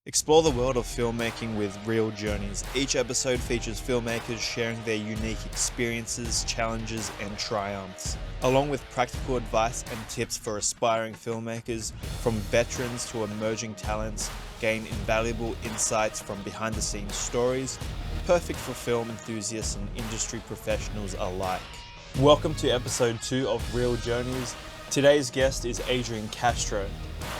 Explore the world of filmmaking with real journeys. Each episode features filmmakers sharing their unique experiences, challenges, and triumphs, along with practical advice and tips for aspiring filmmakers. From veterans to emerging talents, gain invaluable insights from behind-the-scenes stories, perfect for film enthusiasts and industry professionals alike. Welcome to episode 2 of Real Journeys. Today's guest is Adrian Castro.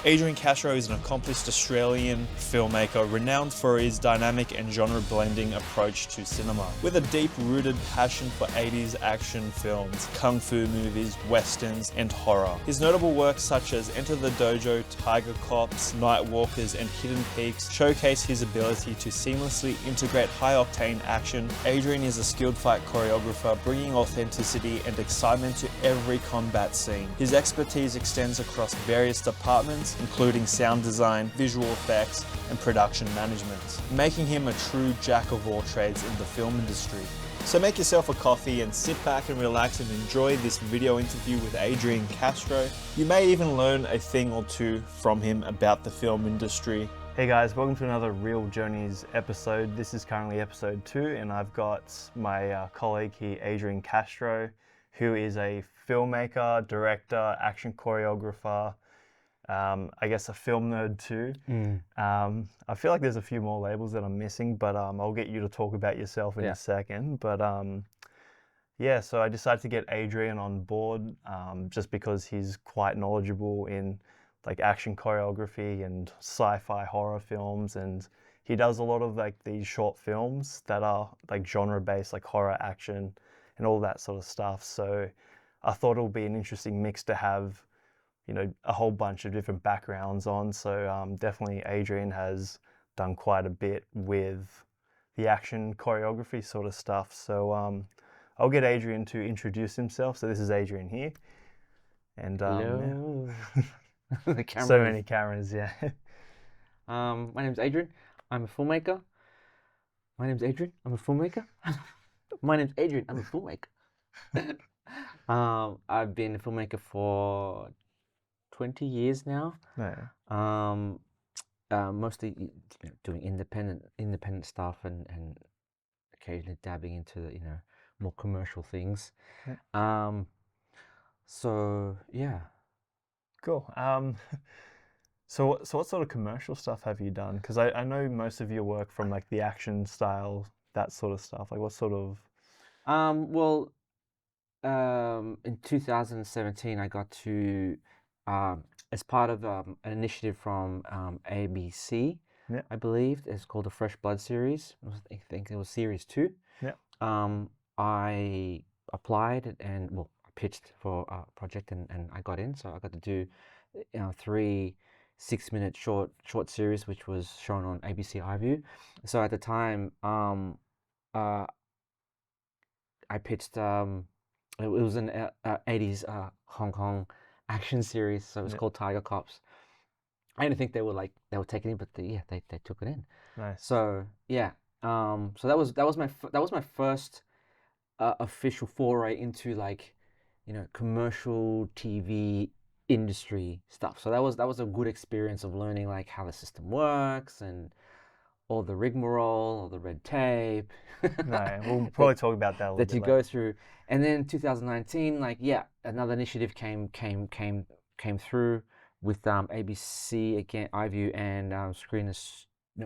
Adrian Castro is an accomplished Australian filmmaker renowned for his dynamic and genre-blending approach to cinema. With a deep-rooted passion for 80s action films, kung fu movies, westerns, and horror. His notable works such as Enter the Dojo, Tiger Cops, Night Walkers, and Hidden Peaks showcase his ability to seamlessly integrate high-octane action. Adrian is a skilled fight choreographer, bringing authenticity and excitement to every combat scene. His expertise extends across various departments, including sound design, visual effects, and production management, making him a true jack of all trades in the film industry. So make yourself a coffee and sit back and relax and enjoy this video interview with Adrian Castro. You may even learn a thing or two from him about the film industry. Hey guys, welcome to another Real Journeys episode. This is currently episode 2, and I've got my colleague here, Adrian Castro, who is a filmmaker, director, action choreographer, I guess a film nerd too. I feel like there's a few more labels that I'm missing, but I'll get you to talk about yourself in a second. But yeah, so I decided to get Adrian on board just because he's quite knowledgeable in like action choreography and sci-fi horror films, and he does a lot of like these short films that are like genre-based, like horror, action, and all that sort of stuff. So I thought it would be an interesting mix to have, you know, a whole bunch of different backgrounds on. So definitely Adrian has done quite a bit with the action choreography sort of stuff. So I'll get Adrian to introduce himself. So this is Adrian here. And hello. The camera. So many cameras, yeah. My name's Adrian. I'm a filmmaker. My name's Adrian. I'm a filmmaker. My name's Adrian. I'm a filmmaker. I've been a filmmaker for 20 years now. No. Mostly doing independent stuff and occasionally dabbing into the, more commercial things. Yeah. So yeah. Cool. So what sort of commercial stuff have you done? Because I know most of your work from like the action style, that sort of stuff. Like what sort of? In 2017, I got to, as part of an initiative from ABC, Yeah. I believe. It's called the Fresh Blood series. I think it was series 2. Yeah. I applied and, I pitched for a project and I got in. So I got to do 3 6-minute short series, which was shown on ABC iView. So at the time, I pitched, it was an 80s Hong Kong action series, so it was called Tiger Cops. I didn't think they were taking it, but they took it in. Nice. So yeah, so that was my first official foray into like, commercial TV industry stuff. So that was a good experience of learning like how the system works and all the rigmarole, all the red tape. No, we'll probably talk about that a little bit that you later. go through. And then 2019, like another initiative came through with ABC again, iView and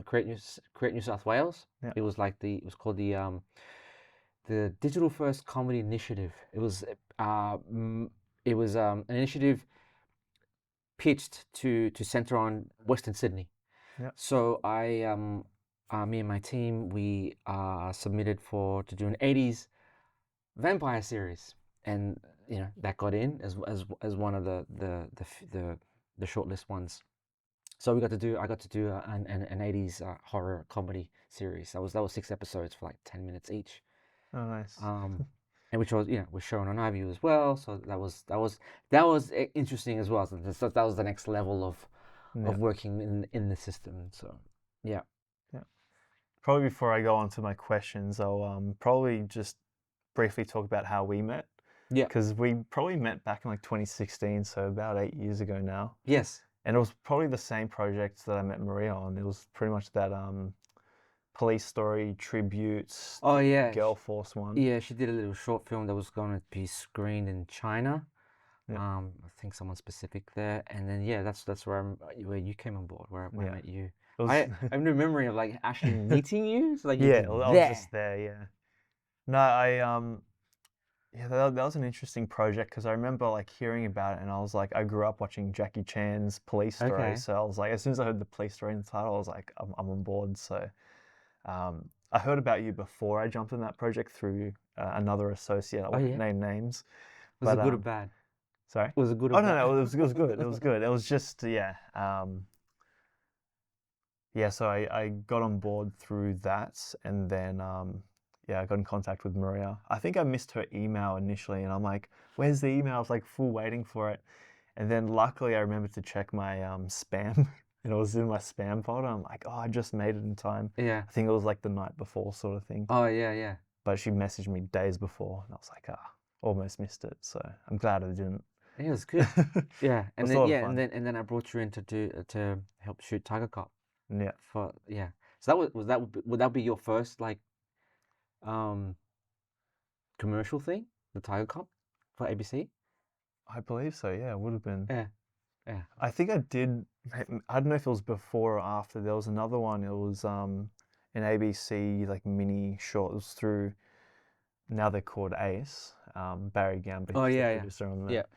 Create New South Wales. Yeah. It was called the Digital First Comedy Initiative. It was an initiative pitched to center on Western Sydney. Yeah. So me and my team, we submitted to do an 80s vampire series, and that got in as one of the shortlist ones. So I got to do an 80s horror comedy series. That was 6 episodes for like 10 minutes each. Oh, nice. And which was shown on iView as well. So that was interesting as well. So that was the next level of working in the system. So yeah. Probably before I go on to my questions, I'll probably just briefly talk about how we met. Yeah. Because we probably met back in like 2016, so about 8 years ago now. Yes. And it was probably the same project that I met Maria on. It was pretty much that police story tributes Oh yeah, girl force one. yeah. She did a little short film that was going to be screened in China. Yeah. I think someone specific there, and then yeah, that's where you came on board, where I Yeah. met you. It was, I have no memory of like actually meeting you. So like you yeah, just I was there. just there. Yeah. No, yeah, that was an interesting project because I remember like hearing about it, and I was like, I grew up watching Jackie Chan's Police Story, Okay. so I was like, as soon as I heard the Police Story in the title, I was like, I'm on board. So, I heard about you before I jumped in that project through another associate. I Oh won't yeah. name names, Was but it good or bad? sorry. Was it good or Oh no, bad? no, it was good. It was good. It was just yeah, yeah. So I got on board through that, and then yeah, I got in contact with Maria. I think I missed her email initially, and I'm like, "Where's the email?" I was like full waiting for it, and then luckily I remembered to check my spam, and it was in my spam folder. I'm like, "Oh, I just made it in time." Yeah. I think it was like the night before, sort of thing. Oh yeah, yeah. But she messaged me days before, and I was like, "Ah, almost missed it." So I'm glad I didn't. It was good. Yeah, It and was a then lot of yeah, fun. and then I brought you in to do to help shoot Tiger Cop Yeah. for yeah. So that would that be your first like um commercial thing, the Tiger Cop for ABC? I believe so. Yeah, it would have been. Yeah, yeah. I think I did. I don't know if it was before or after. There was another one. It was an ABC like mini short. It was through. Now they're called Ace. Barry Gamba, Oh who's the yeah, yeah, producer on yeah. that.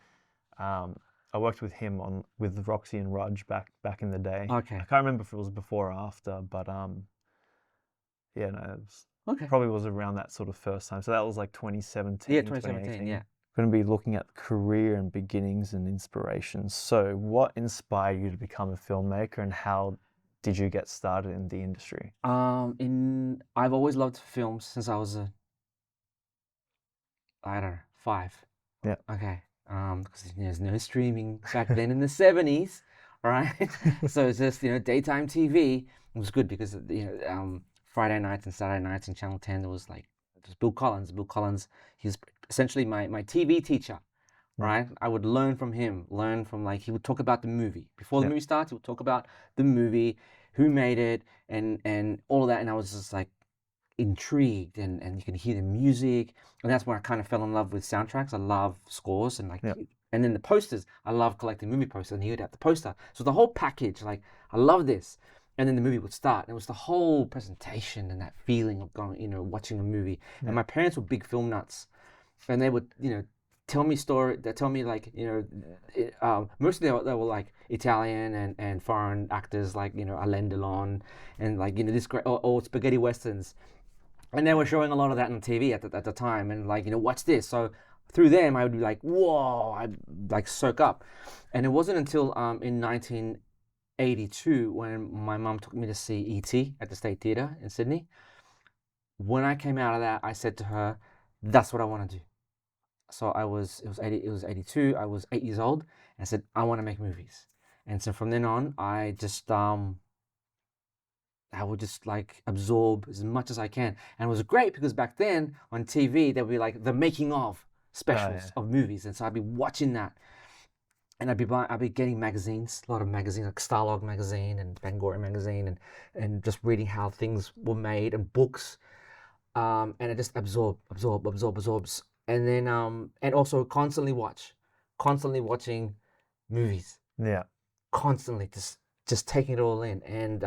I worked with him on with Roxy and Raj back in the day. I Okay, can't remember if it was before or after, but yeah, no, it was, okay. probably was around that sort of first time. So that was like 2017, Yeah, 2017. 2018. Yeah. Going to be looking at career and beginnings and inspirations. So, what inspired you to become a filmmaker, and how did you get started in the industry? I've always loved films since I was I don't know 5. Yeah. Okay. Because there's no streaming back then in the 70s, right? So it's just daytime TV. It was good because Friday nights and Saturday nights in Channel 10 there was like just Bill Collins. Bill Collins, he was essentially my TV teacher, right? I would learn from him, learn from like he would talk about the movie before the movie starts. He would talk about the movie, who made it, and all of that. And I was just like intrigued, and you can hear the music, and that's when I kind of fell in love with soundtracks. I love scores and like and then the posters. I love collecting movie posters, and you'd have the poster. So the whole package, like I love this. And then the movie would start, and it was the whole presentation and that feeling of going, watching a movie. And my parents were big film nuts, and they would, tell me story. They tell me like, mostly they were like Italian and foreign actors like Alain Delon and like this great or spaghetti westerns, and they were showing a lot of that on TV at the time, and like what's this? So through them I would be like, whoa, I'd like soak up. And it wasn't until in 1982 when my mum took me to see E.T. at the State Theatre in Sydney. When I came out of that, I said to her, that's what I want to do. So it was 82. I was 8 years old, and I said I want to make movies. And so from then on, I just I would just like absorb as much as I can. And it was great because back then on TV there would be like the making of specials of movies, and so I'd be watching that, and I'd be getting magazines, a lot of magazines like Starlog magazine and Bangor magazine, and just reading how things were made, and books, and it just absorbs, and then and also constantly watching movies, constantly just taking it all in, and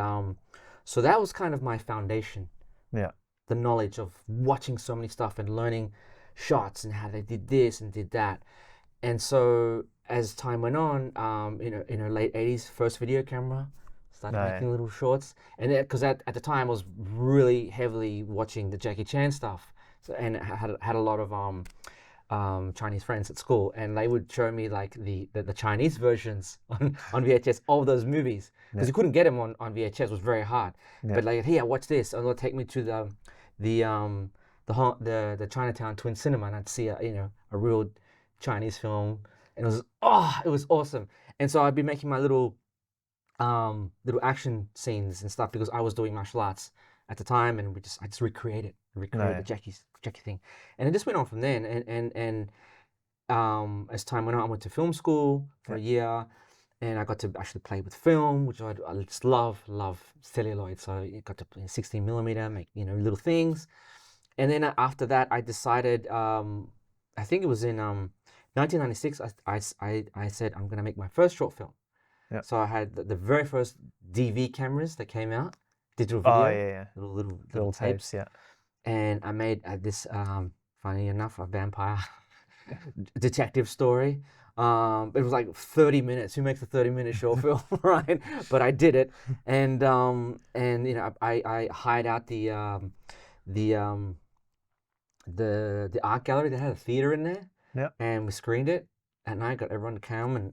so that was kind of my foundation, the knowledge of watching so many stuff and learning shots and how they did this and did that. And so as time went on, in her late 80s, first video camera, started making little shorts. And because at the time I was really heavily watching the Jackie Chan stuff, so, and had a lot of Chinese friends at school, and they would show me like the Chinese versions on VHS of those movies, because you couldn't get them on VHS. It was very hard. But like, here, watch this, and they'll take me to the Chinatown Twin Cinema, and I'd see a real Chinese film, and it was awesome. And so I'd be making my little action scenes and stuff because I was doing martial arts at the time, and I just recreated the Jackie thing, and it just went on from then. And as time went on, I went to film school for a year, and I got to actually play with film, which I just love celluloid. So I got to play 16 millimeter, make little things, and then after that, I decided. I think it was in 1996. I said I'm gonna make my first short film. Yeah. So I had the very first DV cameras that came out, digital Oh, video, yeah. little tapes. Yeah. And I made this, funny enough, a vampire detective story. It was like 30 minutes. Who makes a 30-minute short film, right? But I did it, and I hired out the art gallery that had a theater in there. Yeah. And we screened it at night, got everyone to come,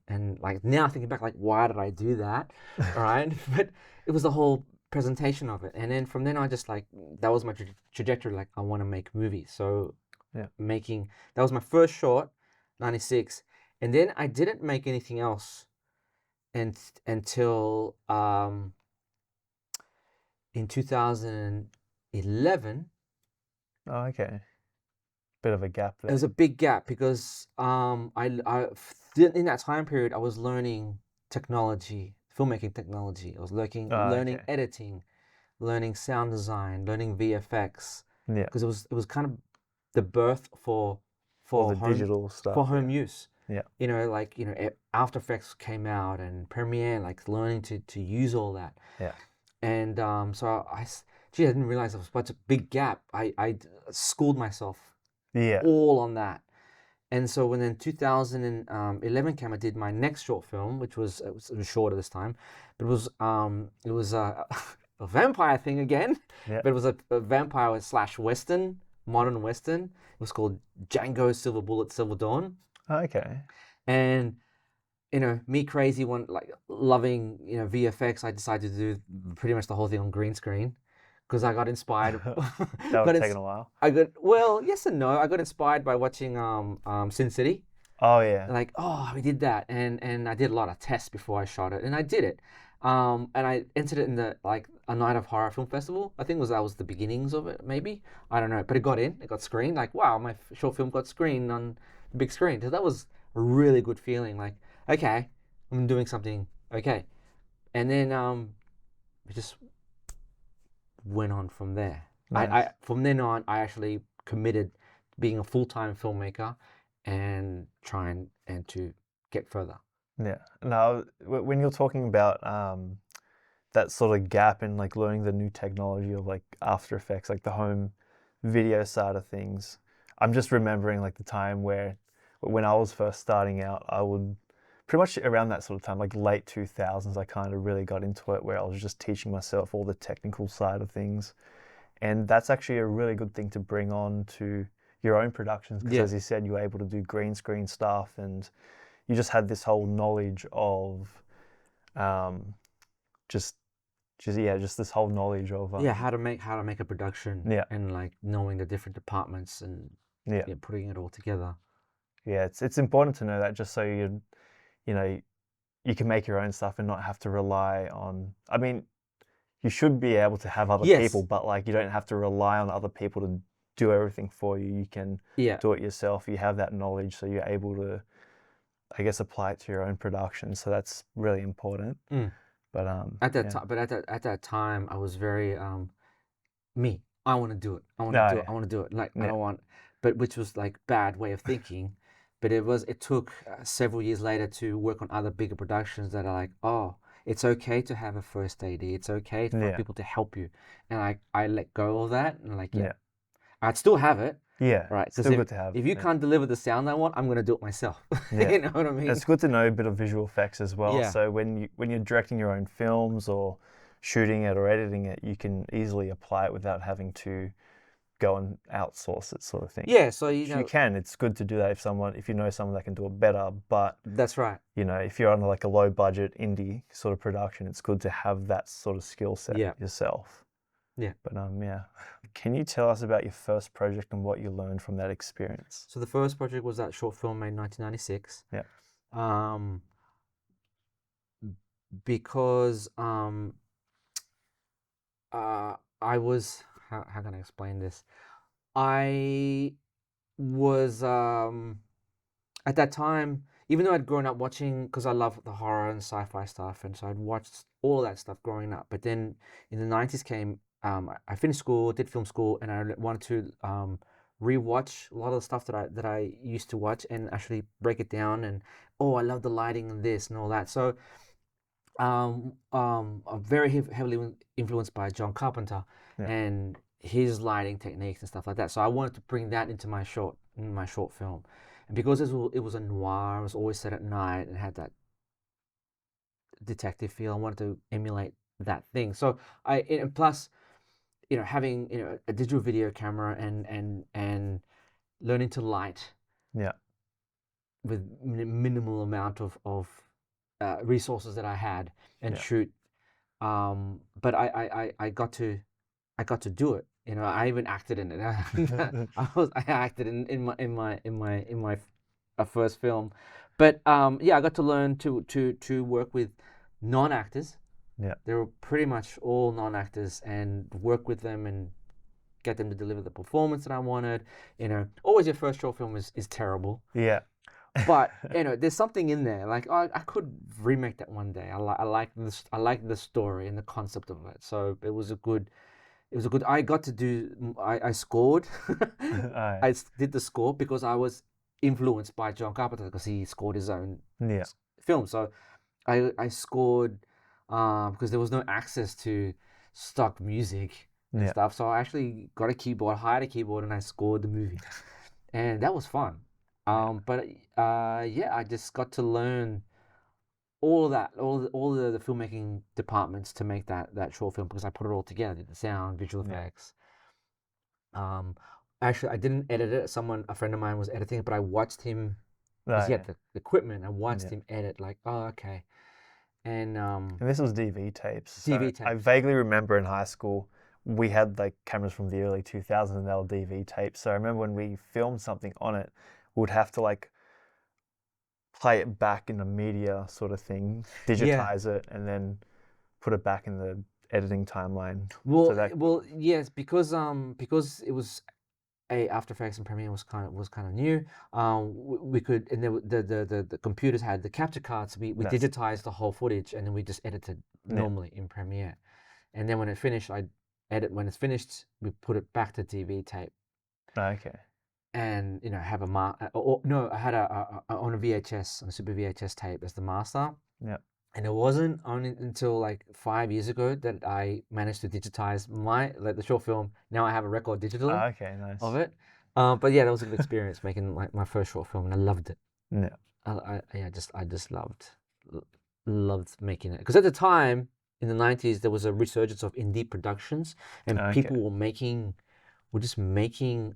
and like now thinking back, like, why did I do that? All right. But it was the whole presentation of it. And then from then I just like, that was my trajectory. Like, I want to make movies. So Yeah. that was my first short, 96. And then I didn't make anything else until in 2011. Oh, okay. Bit of a gap there. It was a big gap because in that time period I was learning technology, filmmaking technology. I was learning okay. editing, learning sound design, learning VFX. Yeah. Because it was kind of the birth for All the home, digital stuff. for home use. Yeah. After Effects came out and Premiere, like learning to use all that. Yeah. And so I didn't realize it was such a big gap. I schooled myself. Yeah. All on that. And so when in 2011 came, I did my next short film, which was it was shorter this time, but it was a vampire thing again. Yeah. But it was a vampire / Western, modern Western. It was called Django Silver Bullet Silver Dawn. Okay. And me crazy one, like loving VFX, I decided to do pretty much the whole thing on green screen. Because I got inspired. That would have taken a while. Yes and no. I got inspired by watching Sin City. Oh, yeah. Like, we did that, and I did a lot of tests before I shot it, and I did it. And I entered it in the a Night of Horror film festival. I think that was the beginnings of it, maybe. I don't know, but it got screened. Like, wow, my short film got screened on the big screen. So that was a really good feeling. Like, okay, I'm doing something okay, and then it just went on from there. Nice. From then on, I actually committed to being a full-time filmmaker and trying and to get further. Yeah. Now, when you're talking about that sort of gap in like learning the new technology of like After Effects, like the home video side of things, I'm just remembering like the time where when I was first starting out, I would pretty much around that sort of time, like late 2000s, I kind of really got into it where I was just teaching myself all the technical side of things. And that's actually a really good thing to bring on to your own productions because as you said, you were able to do green screen stuff and you just had this whole knowledge of just this whole knowledge of how to make a production and like knowing the different departments and putting it all together. Yeah, it's important to know that just so you can make your own stuff and not have to rely on, I mean, you should be able to have other people, but like you don't have to rely on other people to do everything for you. You can do it yourself. You have that knowledge, so you're able to, I guess, apply it to your own production. So that's really important. But at that time, I was very me. I want to do it. I want to do it. I want to do it. Like I don't want, but which was like bad way of thinking. But it took several years later to work on other bigger productions that are like, oh, it's okay to have a first AD. It's okay for people to help you. And I let go of that and like, I'd still have it. Yeah, right. Still good to have. If you can't deliver the sound I want, I'm going to do it myself. You know what I mean? It's good to know a bit of visual effects as well. Yeah. So when you're directing your own films or shooting it or editing it, you can easily apply it without having to go and outsource it, sort of thing. Yeah, so you can. It's good to do that if you know someone that can do it better. But that's right. If you're on like a low budget indie sort of production, it's good to have that sort of skill set yourself. Yeah. But can you tell us about your first project and what you learned from that experience? So the first project was that short film made in 1996. Yeah. Because I was, how can I explain this? I was at that time, even though I'd grown up watching, because I love the horror and sci-fi stuff, and so I'd watched all of that stuff growing up. But then in the 90s came, I finished school, did film school, and I wanted to rewatch a lot of the stuff that I used to watch and actually break it down. And oh, I love the lighting and this and all that. So I'm very heavily influenced by John Carpenter Yeah. and his lighting techniques and stuff like that. So I wanted to bring that into my short film, and because it was a noir, it was always set at night and had that detective feel. I wanted to emulate that thing. So and plus, having a digital video camera and learning to light Yeah. with minimal amount of resources that I had and Yeah. shoot. But I got to do it. I even acted in it. I acted in my first film. But yeah, I got to learn to work with non-actors. Yeah. They were pretty much all non-actors, and work with them and get them to deliver the performance that I wanted. Always your first short film is terrible. Yeah. But there's something in there. Like I could remake that one day. I like this. I like the story and the concept of it. So it was a good. I got to do. I scored. I did the score because I was influenced by John Carpenter because he scored his own Yeah. film. So I scored because there was no access to stock music and Yeah. stuff. So I actually got a keyboard, hired a keyboard, and I scored the movie, and that was fun. But yeah, I just got to learn all of that, all the filmmaking departments to make that short film because I put it all together: the sound, visual Yeah. effects. Actually, I didn't edit it. A friend of mine was editing it, but I watched him because he had the equipment. I watched him edit, like, oh, okay. And this was DV tapes. DV So I tapes. vaguely remember in high school we had like cameras from the early 2000s and they were DV tapes. So I remember when we filmed something on it, we would have to like play it back in a media sort of thing, digitize it, and then put it back in the editing timeline. Well, yes, because it was After Effects and Premiere was kind of new. We could, and there, the computers had the capture cards. We digitized the whole footage, and then we just edited normally in Premiere. And then when it finished, I edit. When it's finished, we put it back to DV tape. Okay. And have I had on a VHS, on a Super VHS tape as the master. Yeah. And it wasn't only until like 5 years ago that I managed to digitize the short film. Now I have a record digitally Okay, nice. of it. But yeah, that was a good experience making like my first short film, and I loved it. Yeah. I just loved making it because at the time in the 90s there was a resurgence of indie productions, and people were just making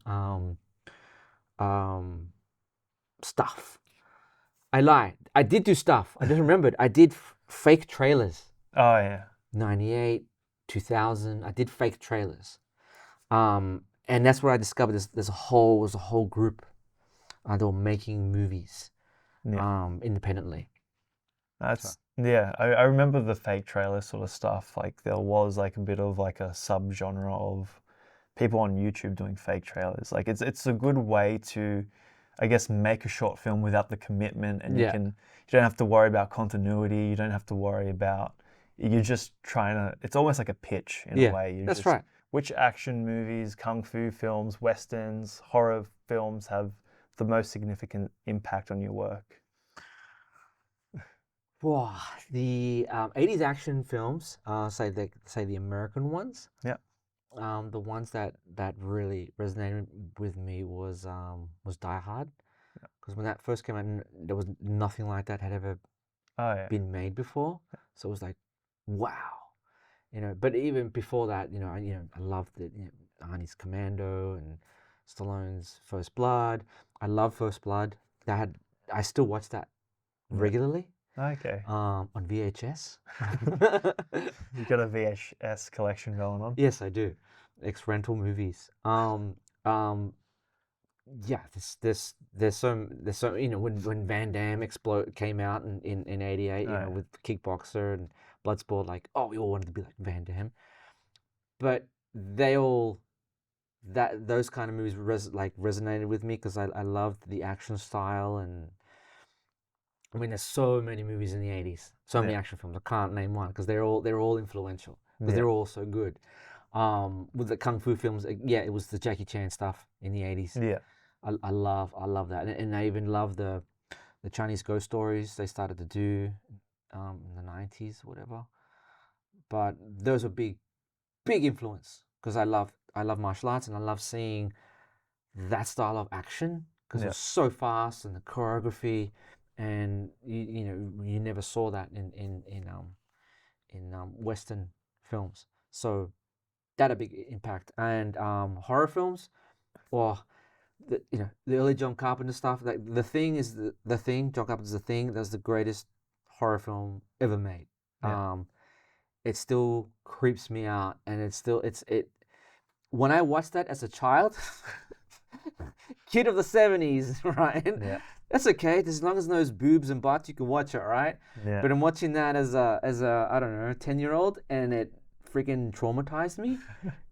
stuff. I lied. I did do stuff. I just remembered. I did fake trailers. Oh yeah. 98, 2000. I did fake trailers. And that's where I discovered there's a whole group that were making movies independently. I remember the fake trailer sort of stuff. Like there was like a bit of like a subgenre of people on YouTube doing fake trailers. Like it's a good way to, I guess, make a short film without the commitment, and you don't have to worry about continuity. You don't have to worry about. You're just trying to. It's almost like a pitch in a way. That's right. Which action movies, kung fu films, westerns, horror films have the most significant impact on your work? Wow, the 80s action films, say the American ones. Yeah. The ones that really resonated with me was Die Hard, because when that first came out, there was nothing like that had ever been made before. So it was like, wow, But even before that, I loved it. Arnie's Commando and Stallone's First Blood. I love First Blood. I still watch that regularly. Okay. On VHS. You got a VHS collection going on? Yes, I do. Ex-rental movies. Yeah, there's so when Van Damme came out in '88, with Kickboxer and Bloodsport, like, oh, we all wanted to be like Van Damme. But those kind of movies resonated with me because I loved the action style, and I mean, there's so many movies in the 80s, so many action films. I can't name one because they're all influential because they're all so good. With the kung fu films, yeah, it was the Jackie Chan stuff in the 80s. Yeah. I love that, and I even love the Chinese ghost stories they started to do in the 90s, whatever. But those were big influence because I love martial arts and I love seeing that style of action because it was so fast and the choreography, and you never saw that in Western films. So that a big impact. And horror films, well, the early John Carpenter stuff. Like The Thing is the Thing. John Carpenter's The Thing. That's the greatest horror film ever made. Yeah. It still creeps me out, and it. When I watched that as a child, kid of the 70s, right? Yeah. That's okay. As long as there's boobs and butts, you can watch it, right? Yeah. But I'm watching that as a I don't know 10-year-old, and it freaking traumatized me.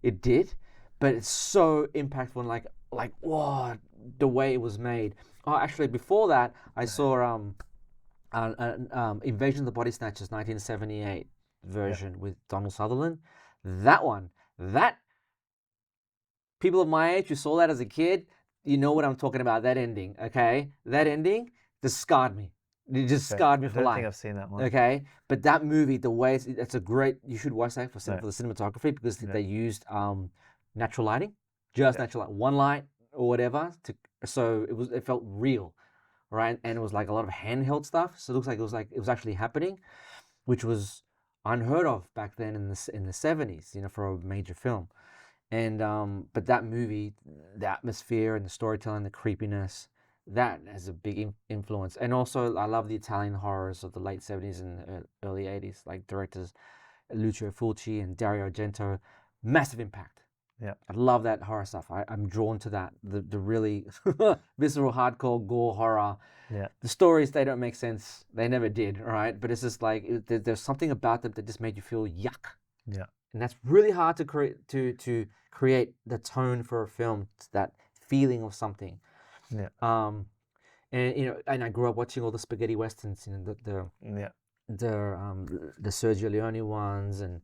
It did, but it's so impactful and like whoa, the way it was made. Oh, actually, before that, I saw Invasion of the Body Snatchers 1978 version with Donald Sutherland. That people of my age who saw that as a kid, you know what I'm talking about. That ending, okay? That ending just scarred me. It just scarred me for life. I don't think I've seen that one. Okay, but that movie, the way it's a great. You should watch that for the cinematography because they used natural lighting, just natural light, one light or whatever. So it felt real, right? And it was like a lot of handheld stuff. So it looks like it was actually happening, which was unheard of back then in the 70s. For a major film. And but that movie, the atmosphere and the storytelling, the creepiness, that has a big influence. And also, I love the Italian horrors of the late 70s and early 80s, like directors Lucio Fulci and Dario Argento. Massive impact. Yeah. I love that horror stuff. I'm drawn to that. The really visceral, hardcore gore horror. Yeah. The stories, they don't make sense. They never did, right? But it's just like there's something about them that just made you feel yuck. Yeah. And that's really hard to create the tone for a film, that feeling of something. Yeah. And I grew up watching all the spaghetti westerns, the Sergio Leone ones and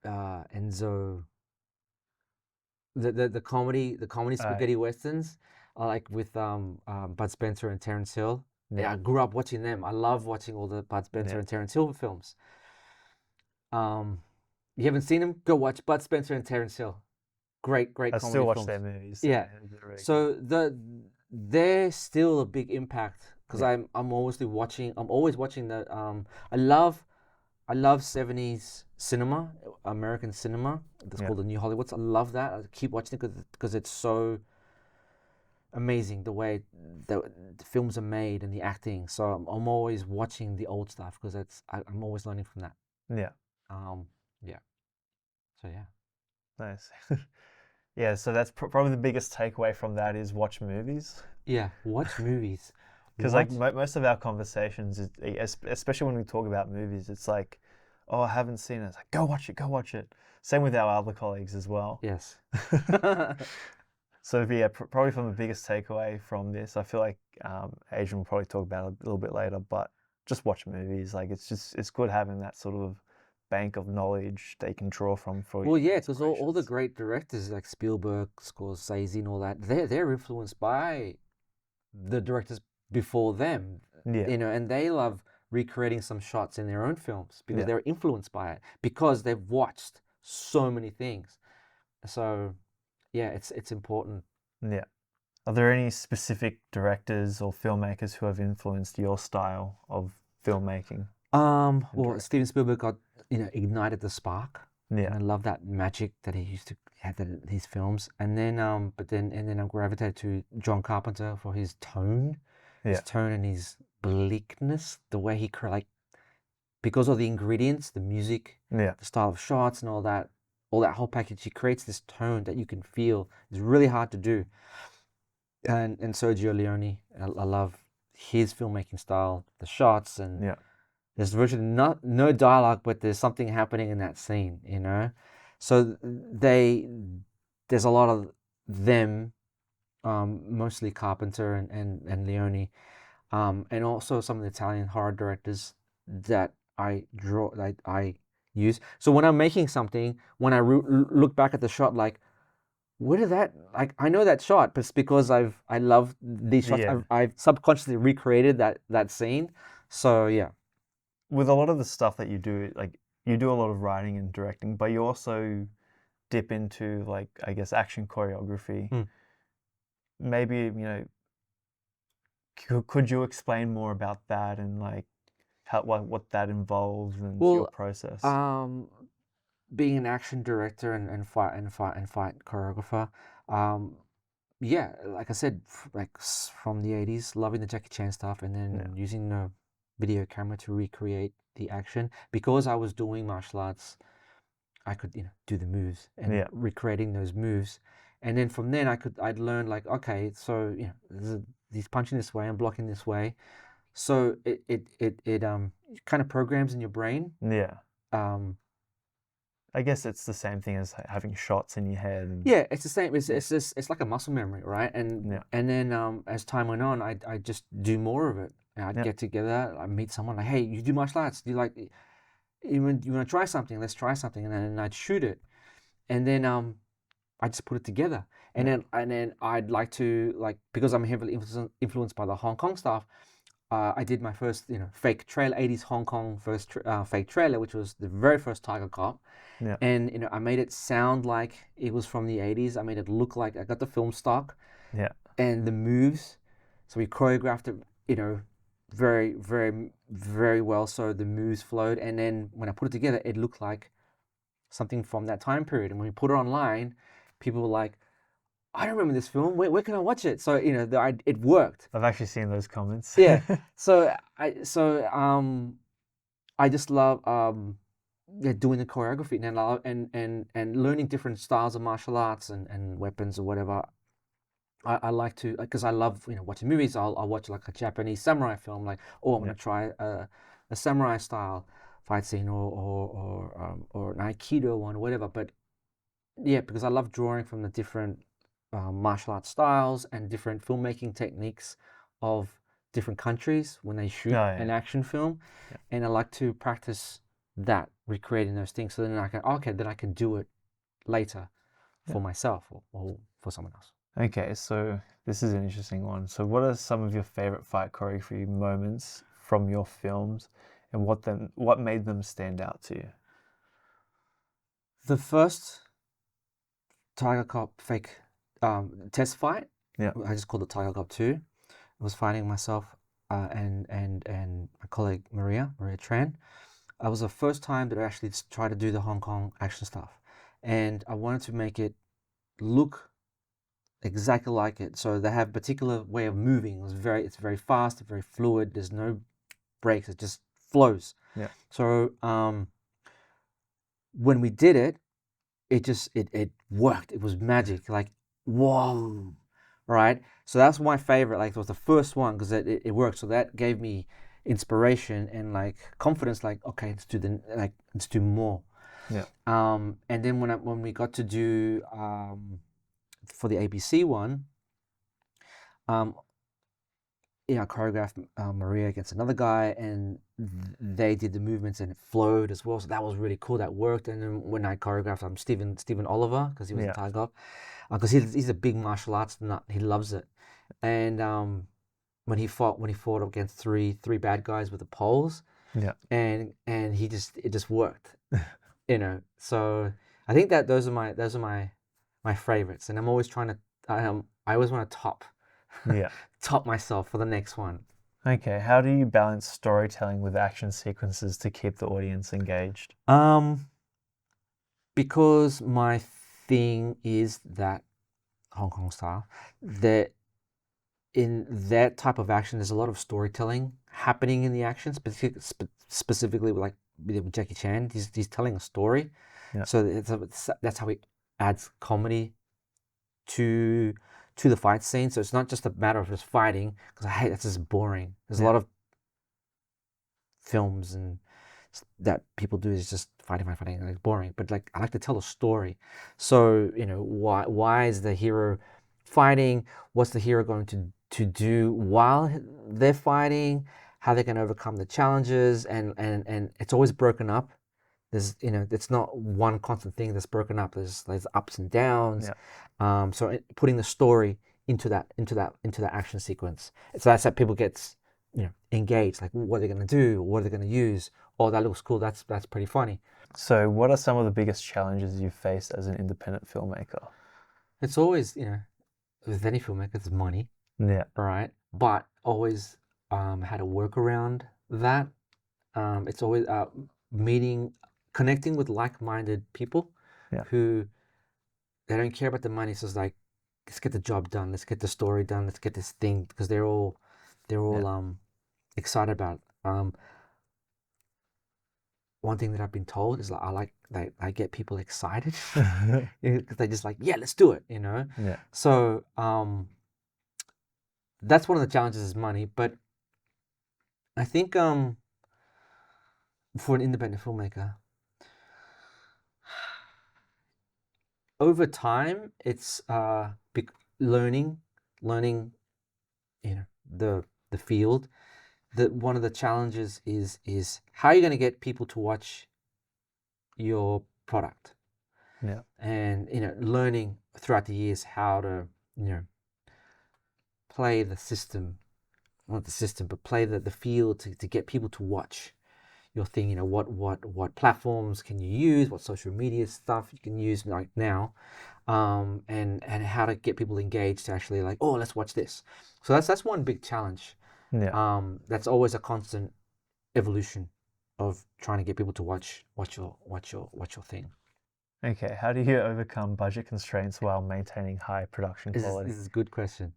Enzo, the comedy spaghetti westerns, like with Bud Spencer and Terence Hill. Yeah, I grew up watching them. I love watching all the Bud Spencer and Terence Hill films. You haven't seen them? Go watch Bud Spencer and Terence Hill. Great comedy films. I still watch their movies. Yeah. Really so they're still a big impact because I'm always watching. I'm always watching the. I love 70s cinema, American cinema. That's called the New Hollywoods. I love that. I keep watching it because it's so amazing the way the films are made and the acting. So I'm always watching the old stuff because I'm always learning from that. Yeah. Yeah. So yeah. Nice. Yeah, so that's probably the biggest takeaway from that is watch movies. Yeah, watch movies. Because like most of our conversations, especially when we talk about movies, it's like, oh, I haven't seen it. It's like, go watch it. Same with our other colleagues as well. Yes. So yeah, probably from the biggest takeaway from this, I feel like Adrian will probably talk about it a little bit later, but just watch movies. Like it's good having that sort of bank of knowledge that you can draw from for. Well, yeah, because all the great directors like Spielberg, Scorsese, and all that, they're influenced by the directors before them. Yeah. And they love recreating some shots in their own films because they're influenced by it because they've watched so many things. So, yeah, it's important. Yeah. Are there any specific directors or filmmakers who have influenced your style of filmmaking? Well, Steven Spielberg got ignited the spark. Yeah. And I love that magic that he used to have in his films. And then I gravitated to John Carpenter for his tone. His tone and his bleakness, the way he because of the ingredients, the music, the style of shots and all that whole package, he creates this tone that you can feel. It's really hard to do. And Sergio Leone, I love his filmmaking style, the shots, and there's virtually no dialogue, but there's something happening in that scene, So there's a lot of them mostly Carpenter and Leone, and also some of the Italian horror directors that I use. So when I'm making something, when I look back at the shot, like, where did that, like, I know that shot, but it's because I love these shots. Yeah. I've subconsciously recreated that scene. So yeah. With a lot of the stuff that you do, like you do a lot of writing and directing, but you also dip into like, I guess, action choreography. Hmm. Maybe, you know, could you explain more about that and like how what that involves and your Well, process? being an action director and fight choreographer, yeah, like I said, from the 80s, loving the Jackie Chan stuff, and Yeah. then using the video camera to recreate the action. Because I was doing martial arts, I could, do the moves and Yeah. recreating those moves. And then from then I'd learn, like, okay, so he's punching this way and blocking this way. So it kind of programs in your brain. Yeah. Um, I guess it's the same thing as having shots in your head. And, Yeah, it's the same. It's just it's like a muscle memory, right? yeah. And then as time went on, I just do more of it. And I'd Yeah. get together, I meet someone like, hey, you do martial arts? Do you like you want to try something? Let's try something. And then I'd shoot it, and then I just put it together. And Yeah. then I'd like to, like, because I'm heavily influenced by the Hong Kong stuff. I did my first fake trailer, 80s Hong Kong first fake trailer, which was the very first Tiger Cop. Yeah. And I made it sound like it was from the 80s. I made it look like I got the film stock Yeah. and the moves. So we choreographed it, very, very, very well. So the moves flowed. And then when I put it together, it looked like something from that time period. And when we put it online, people were like, I don't remember this film. Where can I watch it? So, it worked. I've actually seen those comments. Yeah. So I just love doing the choreography and learning different styles of martial arts and weapons or whatever. I like to, because I love watching movies. I'll watch like a Japanese samurai film, like, oh, I'm Yeah. gonna try a samurai style fight scene or an aikido one or whatever. But yeah, because I love drawing from the different martial arts styles and different filmmaking techniques of different countries when they shoot Oh, yeah. an action film. Yeah. And I like to practice that, recreating those things, so then I can do it later for myself or for someone else. Okay, so this is an interesting one. So what are some of your favorite fight choreography moments from your films, and what made them stand out to you? The first Tiger Cop fake test fight, Yeah. I just called it Tiger Cop 2. I was fighting myself and my colleague Maria Tran. It was the first time that I actually tried to do the Hong Kong action stuff, and I wanted to make it look exactly like it. So they have a particular way of moving. It's very fast, very fluid. There's no breaks. It just flows. Yeah. So when we did it, it worked. It was magic. Like, whoa, right? So that's my favorite. Like, it was the first one because it worked. So that gave me inspiration and like confidence. Like, okay, let's do more. Yeah. And then when we got to do for the ABC one, I choreographed Maria against another guy, and they did the movements and it flowed as well. So that was really cool. That worked. And then when I choreographed Stephen Oliver, because he was a Tiger Cop, because he's a big martial arts nut. He loves it. And when he fought against three bad guys with the poles, Yeah. and it just worked. So I think that those are my favorites, and I'm always trying to I always want to Yeah. top myself for the next one. Okay, how do you balance storytelling with action sequences to keep the audience engaged? Because my thing is that Hong Kong style, that in that type of action, there's a lot of storytelling happening in the action, specifically with Jackie Chan. He's telling a story. Yeah. So that's how he adds comedy to the fight scene. So it's not just a matter of just fighting, because I hate that's just boring. There's a lot of films and that people do is just fighting, and it's boring. But like, I like to tell a story. So why is the hero fighting, what's the hero going to do while they're fighting, how they're going to overcome the challenges, and it's always broken up. There's, it's not one constant thing that's broken up. There's ups and downs. So putting the story into that action sequence, so that's how people get engaged. Like, what are they going to do? What are they going to use? Oh, that looks cool. That's pretty funny. So what are some of the biggest challenges you've faced as an independent filmmaker? It's always, with any filmmaker, it's money. Yeah. Right. But always had to work around that. It's always connecting with like-minded people who they don't care about the money. So it's like, let's get the job done. Let's get the story done. Let's get this thing, because they're all excited about it. One thing that I've been told is I get people excited because they just like, yeah, let's do it, Yeah. So that's one of the challenges, is money. But I think for an independent filmmaker, over time, it's learning, the field. That one of the challenges is how you're going to get people to watch your product. Yeah. And learning throughout the years how to play the system, not the system, but play the field to get people to watch your thing. What platforms can you use, what social media stuff you can use like now, and how to get people engaged to actually like, oh, let's watch this. So that's one big challenge. That's always a constant evolution of trying to get people to watch your thing. Okay, how do you overcome budget constraints while maintaining high production quality? This is a good question.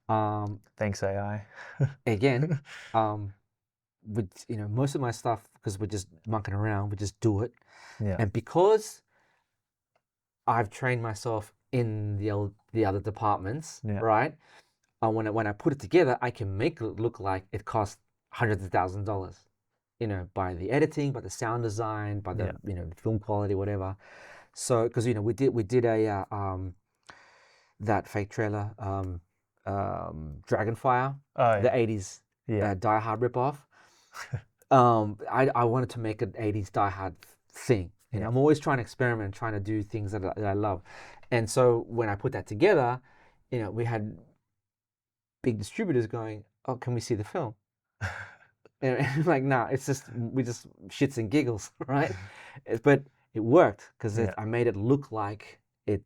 Thanks, AI. Again, with most of my stuff, because we're just mucking around, we just do it. Yeah. And because I've trained myself in the other departments, right? When I put it together, I can make it look like it costs hundreds of thousands of dollars. By the editing, by the sound design, by the film quality, whatever. So because we did a that fake trailer, Dragonfire, the 80s Die Hard ripoff. I wanted to make an 80s Die Hard thing. I'm always trying to experiment, trying to do things that I love. And so when I put that together, we had big distributors going, oh, can we see the film? And like, nah, we just shits and giggles, right? But it worked because I made it look like it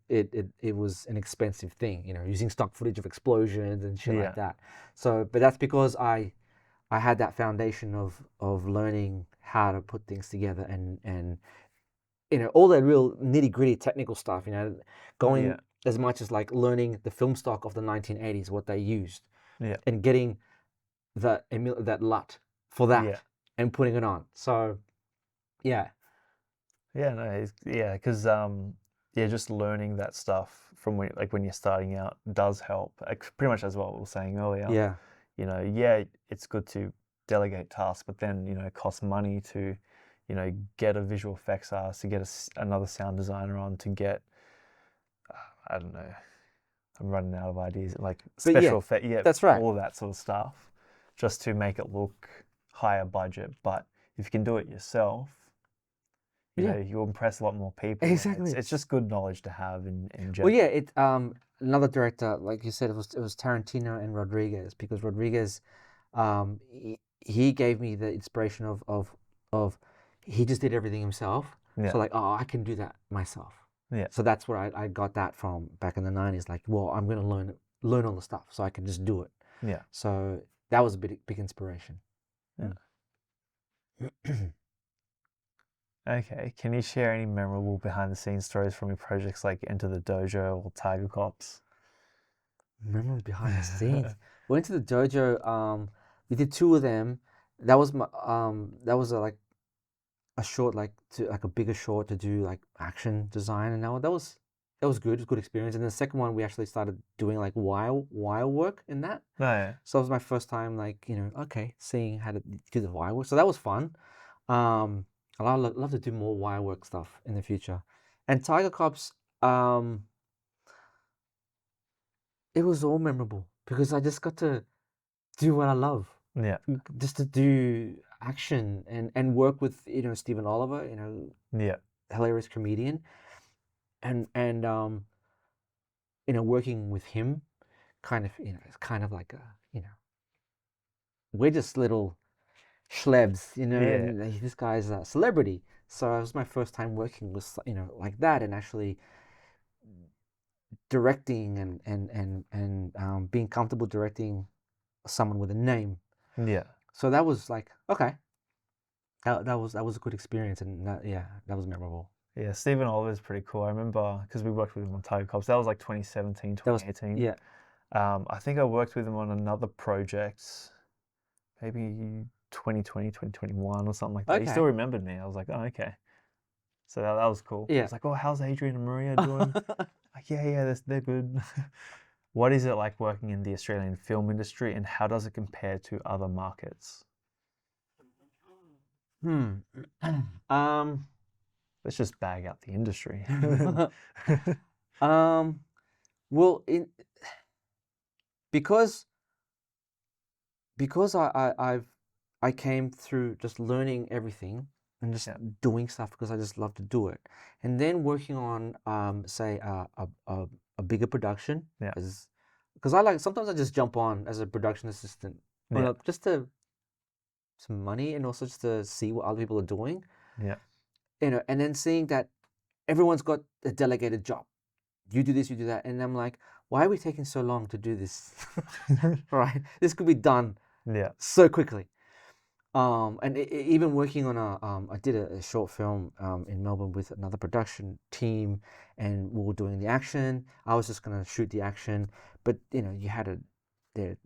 was an expensive thing, using stock footage of explosions and shit like that. So, but that's because I had that foundation of learning how to put things together and all that real nitty gritty technical stuff, going as much as like learning the film stock of the 1980s, what they used, and getting that LUT for that and putting it on. So, because just learning that stuff from when you're starting out does help. Pretty much as what we were saying earlier. It's good to delegate tasks, but then it costs money to get a visual effects artist, to get another sound designer on, to get I don't know, I'm running out of ideas, like special effects, that's right, all of that sort of stuff, just to make it look higher budget. But if you can do it yourself, you'll impress a lot more people. Exactly. It's just good knowledge to have in general. Well, another director, like you said, it was Tarantino and Rodriguez, because Rodriguez, he gave me the inspiration of he just did everything himself. So like, oh, I can do that myself. So that's where I got that from back in the 90s. Like, well, I'm gonna learn all the stuff so I can just do it. So that was a big inspiration. Okay, can you share any memorable behind-the-scenes stories from your projects like Enter the Dojo or Tiger Cops? Memorable behind the scenes. Went to the Dojo. We did 2 of them. That was my that was like a short, like a bigger short to do like action design, and that was good. It was a good experience. And the second one, we actually started doing like wire work in that. So it was my first time, like seeing how to do the wire work. So that was fun. I'd love to do more wire work stuff in the future. And Tiger Cops, it was all memorable because I just got to do what I love. Yeah. Just to do action and work with, Stephen Oliver, Yeah. hilarious comedian, and working with him, kind of, it's kind of like a, we're just little schlebs, Yeah. and this guy's a celebrity. So it was my first time working with, like that, and actually directing and being comfortable directing someone with a name. Yeah. So that was like, okay, that was a good experience, and that was memorable. Yeah, Stephen Oliver is pretty cool. I remember because we worked with him on Tiger Cops. That was like 2017, That was 2018. yeah. I think I worked with him on another project, maybe 2020, 2021 or something like that. He still Okay. remembered me. I was like, oh, okay. So that was cool. I Yeah. was like, oh, how's Adrian and Maria doing? Like, yeah, they're good. What is it like working in the Australian film industry, and how does it compare to other markets? Hmm. Um. Let's just bag out the industry. um. Well, because because I came through just learning everything and just Yeah. doing stuff because I just love to do it, and then working on say a bigger production. Yeah. Because I like, sometimes I just jump on as a production assistant, Yeah. just to some money, and also just to see what other people are doing, Yeah. and then seeing that everyone's got a delegated job. You do this, you do that, and I'm like, why are we taking so long to do this? Right, this could be done Yeah. so quickly. And even working on I did a short film in Melbourne with another production team, and we were doing the action. I was just gonna shoot the action, but you had their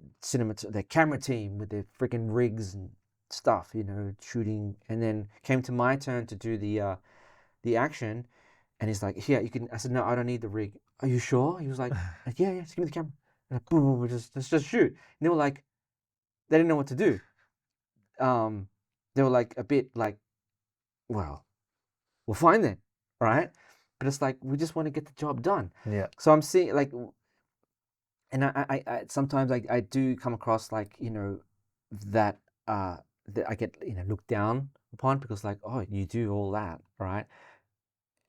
their camera team with their freaking rigs and stuff, shooting, and then came to my turn to do the action, and he's like, "Yeah, you can." I said, "No, I don't need the rig." Are you sure? He was like, "Yeah, just give me the camera." And boom, boom, let's just shoot. And they were like, they didn't know what to do. They were like a bit like, well, we'll find then, right? But it's like, we just want to get the job done. Yeah. So I'm seeing like, and I sometimes I do come across like, that that I get, looked down upon, because like, oh, you do all that, right?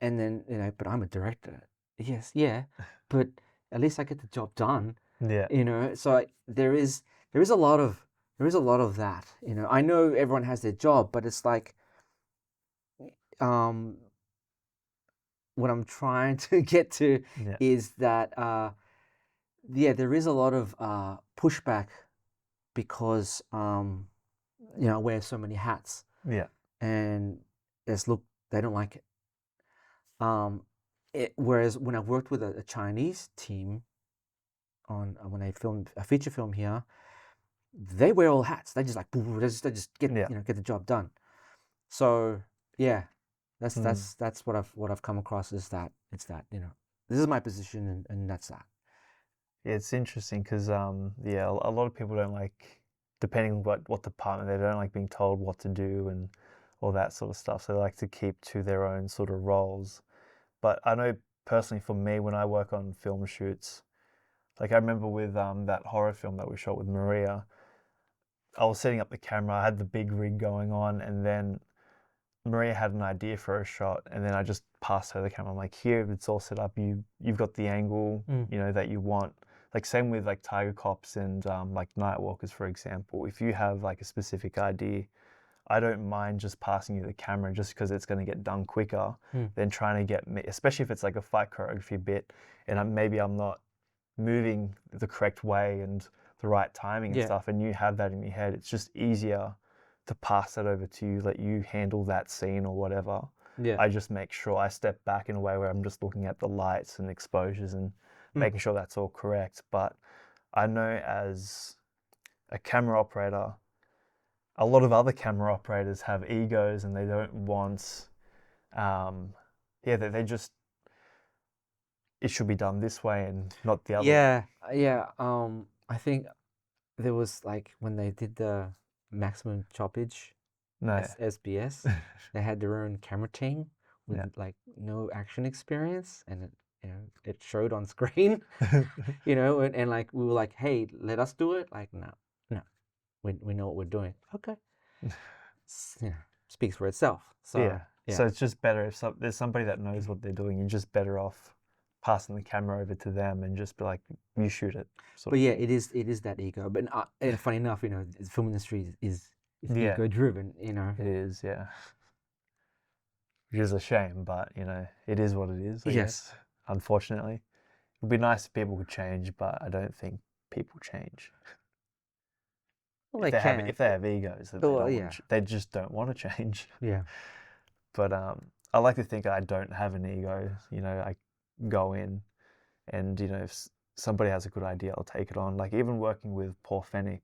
And then, but I'm a director. Yes, yeah, but at least I get the job done, Yeah. So there is a lot of that. I know everyone has their job, but it's like, um what I'm trying to get to Yeah. is that yeah, there is a lot of pushback because I wear so many hats, Yeah. and look, they don't like it. Um Whereas when I worked with a Chinese team on when I filmed a feature film here, they wear all hats. They just like they just get Yeah. get the job done. So yeah, that's Hmm. that's what I've come across, is that it's that, this is my position, and that's that. Yeah, it's interesting because yeah, a lot of people don't like, depending on what department, they don't like being told what to do and all that sort of stuff. So they like to keep to their own sort of roles. But I know personally for me, when I work on film shoots, like I remember with that horror film that we shot with Maria, I was setting up the camera, I had the big rig going on, and then Maria had an idea for a shot, and then I just passed her the camera. I'm like, here, it's all set up. You've got the angle, Mm. that you want. Like same with like Tiger Cops and like Night Walkers, for example. If you have like a specific idea, I don't mind just passing you the camera just because it's going to get done quicker Mm. than trying to get me, especially if it's like a fight choreography bit, and maybe I'm not moving the correct way and the right timing and Yeah. stuff, and you have that in your head. It's just easier to pass that over to you, let you handle that scene or whatever. Yeah. I just make sure I step back in a way where I'm just looking at the lights and exposures and making sure that's all correct. But I know as a camera operator, a lot of other camera operators have egos and they don't want, they just, it should be done this way and not the other way. Yeah. I think there was like, when they did the maximum choppage No. SBS, they had their own camera team with Yeah. like no action experience, and it showed on screen, and like we were like, hey, let us do it. Like, no, we know what we're doing. Okay, speaks for itself. So yeah. So it's just better if there's somebody that knows what they're doing. You're just better off passing the camera over to them and just be like, you shoot it. But yeah, it is that ego. But and funny enough, the film industry is Yeah. ego driven. It is, yeah. Which is a shame, but it is what it is, I guess. Unfortunately. It'd be nice if people could change, but I don't think people change. Well, if they can. If they have egos, they just don't want to change. Yeah. But I like to think I don't have an ego. I go in and, if somebody has a good idea, I'll take it on. Like even working with Paul Fennick,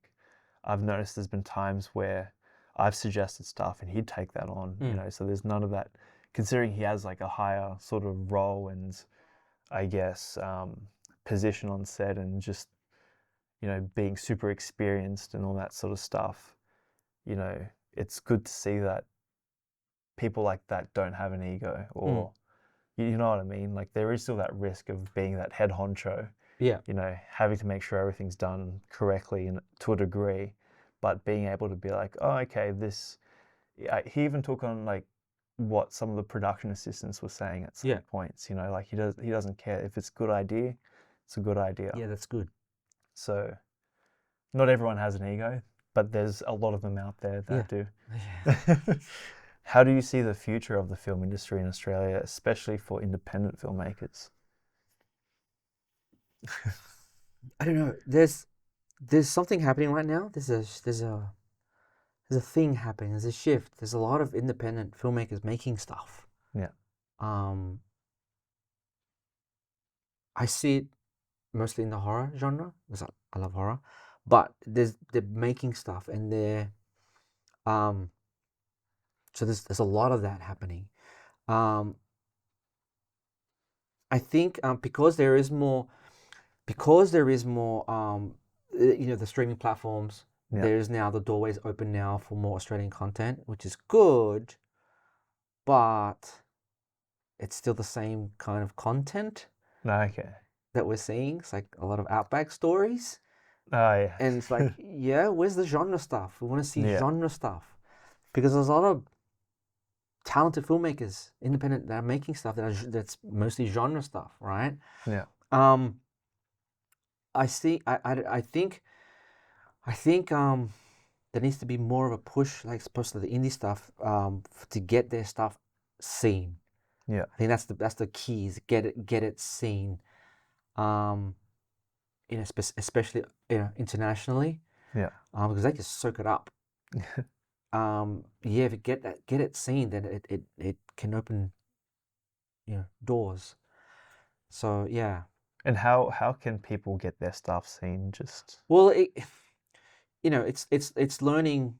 I've noticed there's been times where I've suggested stuff and he'd take that on, so there's none of that. Considering he has like a higher sort of role and I guess position on set and just, being super experienced and all that sort of stuff, it's good to see that people like that don't have an ego or, you know what I mean? Like there is still that risk of being that head honcho, having to make sure everything's done correctly and to a degree, but being able to be like, oh, okay, he even took on like what some of the production assistants were saying at some points, like he doesn't care if it's a good idea, it's a good idea. Yeah, that's good. So not everyone has an ego, but there's a lot of them out there that do. Yeah. How do you see the future of the film industry in Australia, especially for independent filmmakers? I don't know. There's something happening right now. There's a thing happening. There's a shift. There's a lot of independent filmmakers making stuff. Yeah. I see it mostly in the horror genre because I love horror, but they're making stuff and so there's a lot of that happening. I think because there is more the streaming platforms. Yeah. There's now the doorways open now for more Australian content, which is good, but it's still the same kind of content. Okay. That we're seeing. It's like a lot of outback stories. Oh yeah. And it's like, where's the genre stuff? We want to see genre stuff. Because there's a lot of talented filmmakers, independent, that are making stuff that's mostly genre stuff, right? Yeah. I think there needs to be more of a push, like especially the indie stuff, to get their stuff seen. Yeah. I think that's the key, is get it seen. Especially internationally. Yeah. Because they just soak it up. If you get it seen, then it can open, doors. So yeah. And how can people get their stuff seen? Well, it's learning,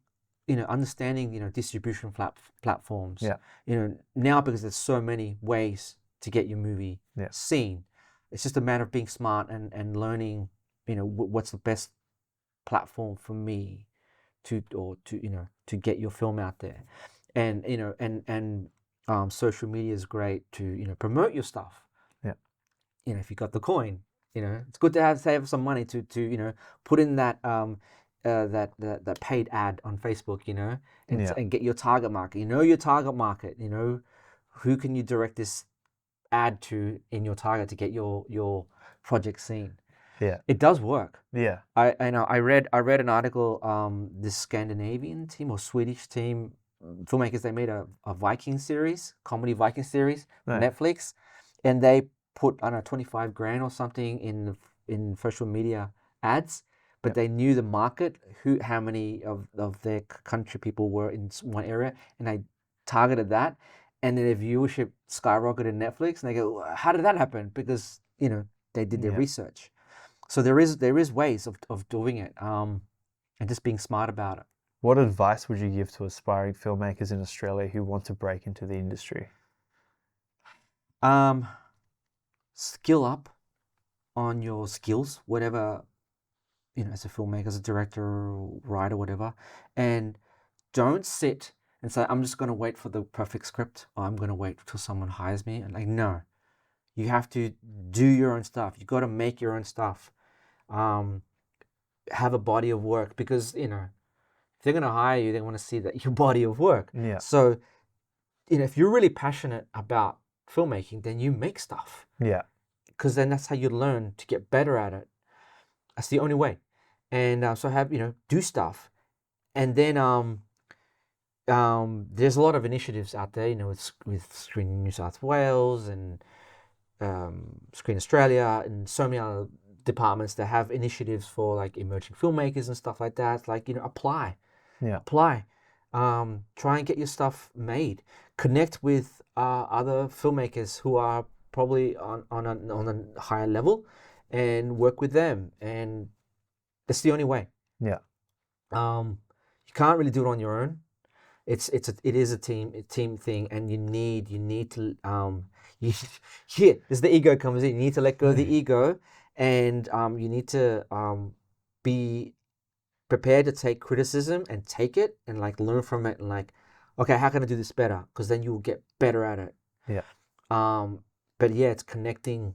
understanding, distribution platforms. Yeah. Now because there's so many ways to get your movie seen. It's just a matter of being smart and learning, what's the best platform for me to get your film out there. And, social media is great to, promote your stuff. Yeah. If you got the coin, it's good to save some money to put in that that paid ad on Facebook, and get your target market. Your target market, who can you direct this ad to in your target to get your project seen. Yeah, it does work. Yeah, I read an article. This Scandinavian team or Swedish team filmmakers, they made a Viking series, comedy Viking series, Netflix, and they put, I don't know, 25 grand or something in social media ads, but they knew the market, how many of their country people were in one area, and they targeted that. And then their viewership skyrocketed in Netflix, and they go, how did that happen? Because, they did their research. So there is ways of doing it, and just being smart about it. What advice would you give to aspiring filmmakers in Australia who want to break into the industry? Skill up on your skills, whatever, as a filmmaker, as a director, writer, whatever, and don't sit and say, I'm just going to wait for the perfect script, or I'm going to wait till someone hires me. And no, You have to do your own stuff. You got to make your own stuff. Have a body of work, because if they're going to hire you, they want to see that your body of work. Yeah. So if you're really passionate about filmmaking, then you make stuff, Yeah. because then that's how you learn to get better at it. That's the only way. And so have do stuff, and then there's a lot of initiatives out there, with Screen New South Wales and Screen Australia and so many other departments that have initiatives for like emerging filmmakers and stuff like that. Like, apply. Yeah. Apply. Try and get your stuff made. Connect with other filmmakers who are probably on a higher level, and work with them. And that's the only way. Yeah. You can't really do it on your own. It is a team thing, and you need to this is the ego comes in. You need to let go of the ego, and you need to be prepared to take criticism and take it and like learn from it, and like, okay, how can I do this better? Because then you will get better at it. Yeah. But yeah, it's connecting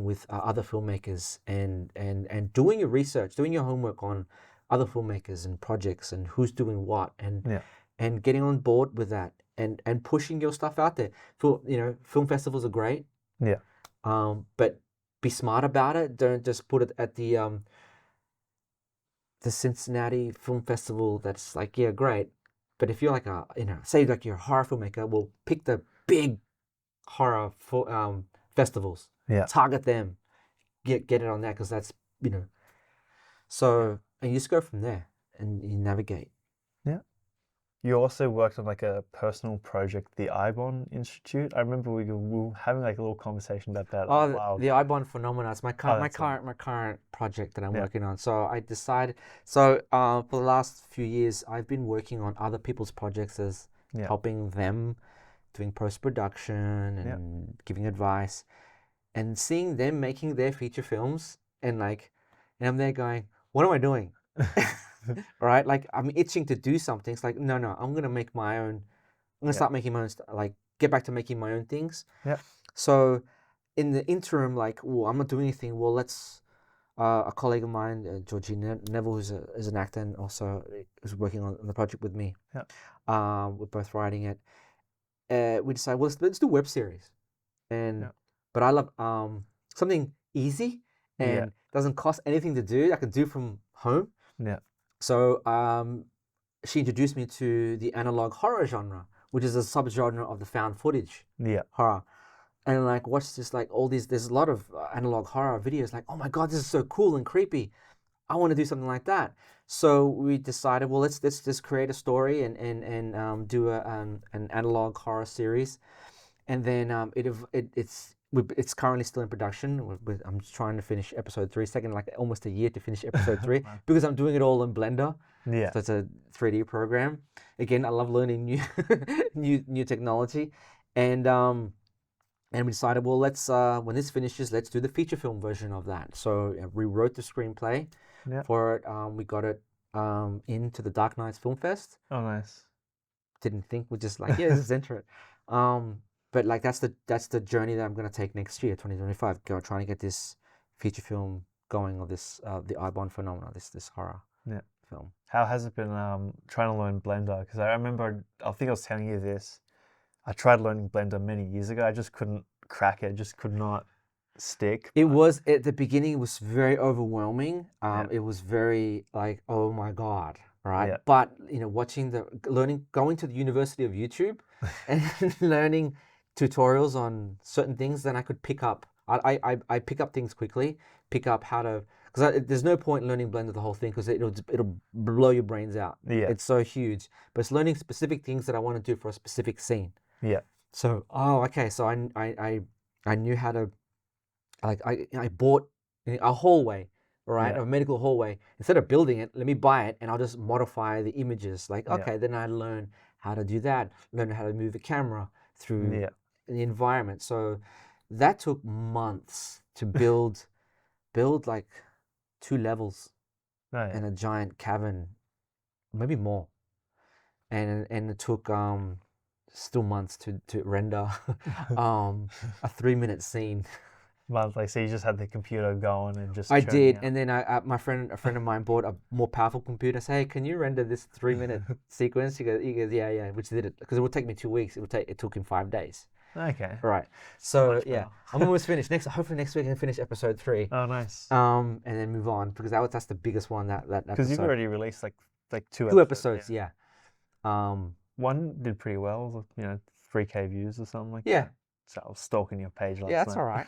with other filmmakers, and doing your research, doing your homework on other filmmakers and projects and who's doing what, and getting on board with that, and pushing your stuff out there. Film festivals are great. Yeah. But be smart about it. Don't just put it at the Cincinnati Film Festival. That's like, yeah, great. But if you're like say like you're a horror filmmaker, well, pick the big horror festivals. Yeah. Target them. Get it on that, because that's So, and you just go from there, and you navigate. Yeah. You also worked on like a personal project, the IBON Institute. I remember we were having like a little conversation about that. Oh, Wow. the IBON phenomena. It's my current project that I'm working on. So I decided. So for the last few years, I've been working on other people's projects as helping them, doing post-production and giving advice, and seeing them making their feature films, and I'm there going, what am I doing? Right? Like, I'm itching to do something. It's like, no, I'm gonna make my own. I'm gonna start making my own like get back to making my own things. Yeah. So in the interim, like, well, I'm not doing anything. Well, let's a colleague of mine, Georgina Neville, who's an actor and also is working on the project with me. Yeah. We're both writing it. We decided, well, let's do web series, but I love something easy and doesn't cost anything to do. I can do from home. Yeah. So she introduced me to the analog horror genre, which is a subgenre of the found footage horror. And like, watch this, like all these, there's a lot of analog horror videos, like, oh my God, this is so cool and creepy. I want to do something like that. So we decided, well, let's just create a story and do an analog horror series. And then it's currently still in production. I'm trying to finish episode 3. It's taken like almost a year to finish episode 3 because I'm doing it all in Blender. Yeah. So it's a 3D program. Again, I love learning new technology, and we decided, well, let's when this finishes, let's do the feature film version of that. So we wrote the screenplay for it. We got it into the Dark Nights Film Fest. Oh, nice. Didn't think, we're just like, yeah, let's enter it. But like, that's the journey that I'm gonna take next year, 2025. Trying to get this feature film going, of this the IBON phenomena, this horror film. How has it been trying to learn Blender? Because I remember, I think I was telling you this. I tried learning Blender many years ago. I just couldn't crack it. Just could not stick. It was, at the beginning, it was very overwhelming. It was very like, oh my God, right? Yeah. But going to the University of YouTube and learning tutorials on certain things, then I could pick up. I pick up things quickly. Pick up how to, because there's no point in learning Blender the whole thing, because it'll blow your brains out. Yeah. It's so huge. But it's learning specific things that I want to do for a specific scene. Yeah. So okay. So I knew how to, like, I bought a hallway, right? A medical hallway. Instead of building it, let me buy it and I'll just modify the images. Like, okay, then I learn how to do that. Learn how to move the camera through the environment. So that took months to build like 2 levels in a giant cavern, maybe more. And it took still months to render a 3-minute scene. Monthly, so you just had the computer going and just I churning did, out. and then a friend of mine bought a more powerful computer. I said, hey, can you render this 3-minute sequence? He goes, yeah, which did it because it would take me 2 weeks. It took him 5 days. Okay. Right. So Much yeah, better. I'm almost finished. Hopefully next week I can finish episode 3. Oh, nice. And then move on because that's the biggest one that Because you've episode. already released like 2 2 episodes. episodes, yeah. One did pretty well, 3K views or something like Yeah. that. So I was stalking your page last Yeah, that's night. all right.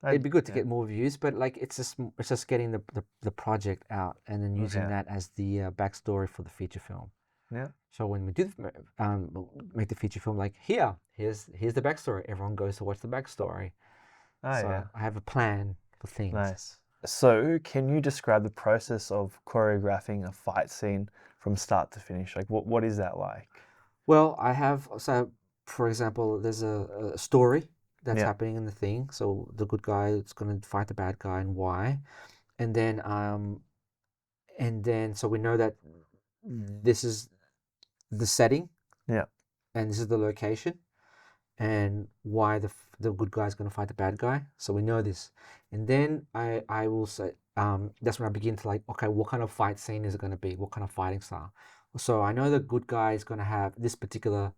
It'd be good to get more views, but like it's just getting the project out and then using that as the backstory for the feature film. Yeah. So when we do make the feature film, like here's the backstory. Everyone goes to watch the backstory. Oh, so yeah. I have a plan for things. Nice. So can you describe the process of choreographing a fight scene from start to finish? Like what is that like? Well, for example, there's a story that's happening in the thing. So the good guy is going to fight the bad guy and why. And then so we know that this is the setting. Yeah. And this is the location and why the good guy is going to fight the bad guy. So we know this. And then I will say that's when I begin to like, okay, what kind of fight scene is it going to be? What kind of fighting style? So I know the good guy is going to have this particular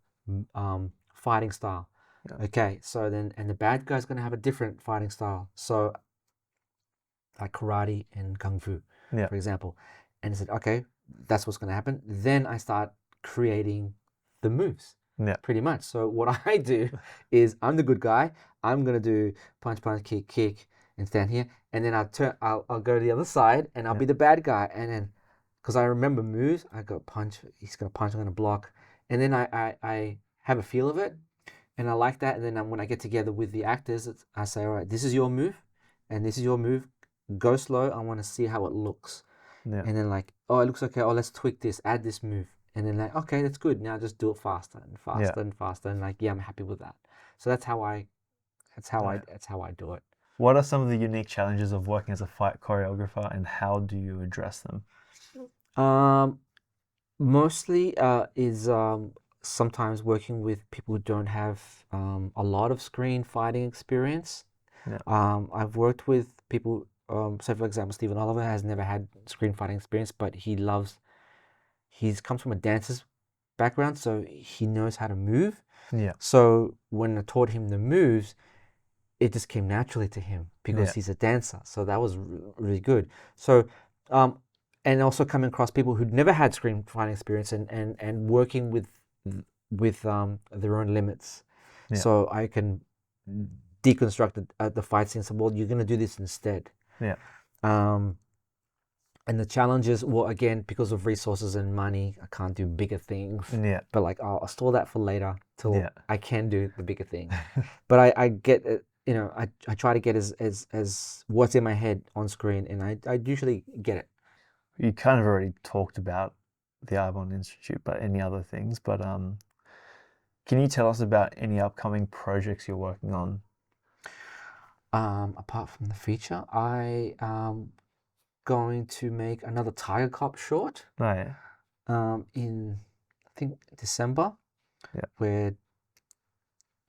fighting style. Yeah. Okay, so then and the bad guy is going to have a different fighting style. So like karate and kung fu, for example. And I said, okay, that's what's going to happen. Then I start creating the moves. Yeah. Pretty much. So what I do is I'm the good guy. I'm going to do punch, punch, kick, kick, and stand here. And then I'll go to the other side and I'll be the bad guy. And then, because I remember moves, I go punch, he's going to punch, I'm going to block. And then I have a feel of it. And I like that. And then when I get together with the actors, I say, all right, this is your move. And this is your move. Go slow. I want to see how it looks. Yeah. And then like, oh, it looks okay. Oh, let's tweak this, add this move. And then like, okay, that's good. Now just do it faster and faster and faster. And like, yeah, I'm happy with that. So that's how I do it. What are some of the unique challenges of working as a fight choreographer and how do you address them? Mostly is sometimes working with people who don't have a lot of screen fighting experience. Yeah. I've worked with people, so for example, Stephen Oliver has never had screen fighting experience, but he comes from a dancer's background, so he knows how to move. Yeah. So when I taught him the moves, it just came naturally to him because he's a dancer. So that was really good. So, and also coming across people who'd never had screen fighting experience and working with their own limits. Yeah. So I can deconstruct the fight scene. So, well, you're going to do this instead. Yeah. And the challenges, well, again, because of resources and money, I can't do bigger things. Yeah. But like, I'll store that for later till I can do the bigger thing. But I get it, I try to get as what's in my head on screen, and I usually get it. You kind of already talked about the Arbonne Institute, but any other things. But can you tell us about any upcoming projects you're working on? Apart from the feature, I going to make another Tiger Cop short. Oh, yeah. In I think December. Yeah. We're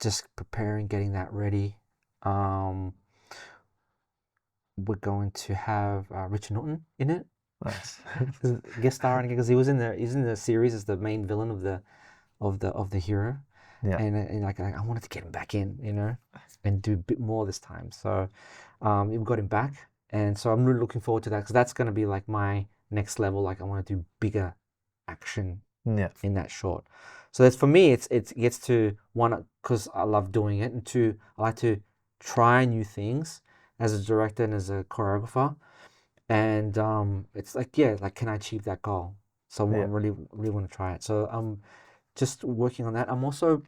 just preparing, getting that ready. We're going to have Richard Norton in it. Nice. Guest starring because he's in the series as the main villain of the hero. Yeah. And like I wanted to get him back in, and do a bit more this time. So we've got him back. And so I'm really looking forward to that because that's going to be like my next level. Like I want to do bigger action in that short. So that's for me. It gets to one because I love doing it, and two, I like to try new things as a director and as a choreographer. And it's like can I achieve that goal? So I really want to try it. So I'm just working on that. I'm also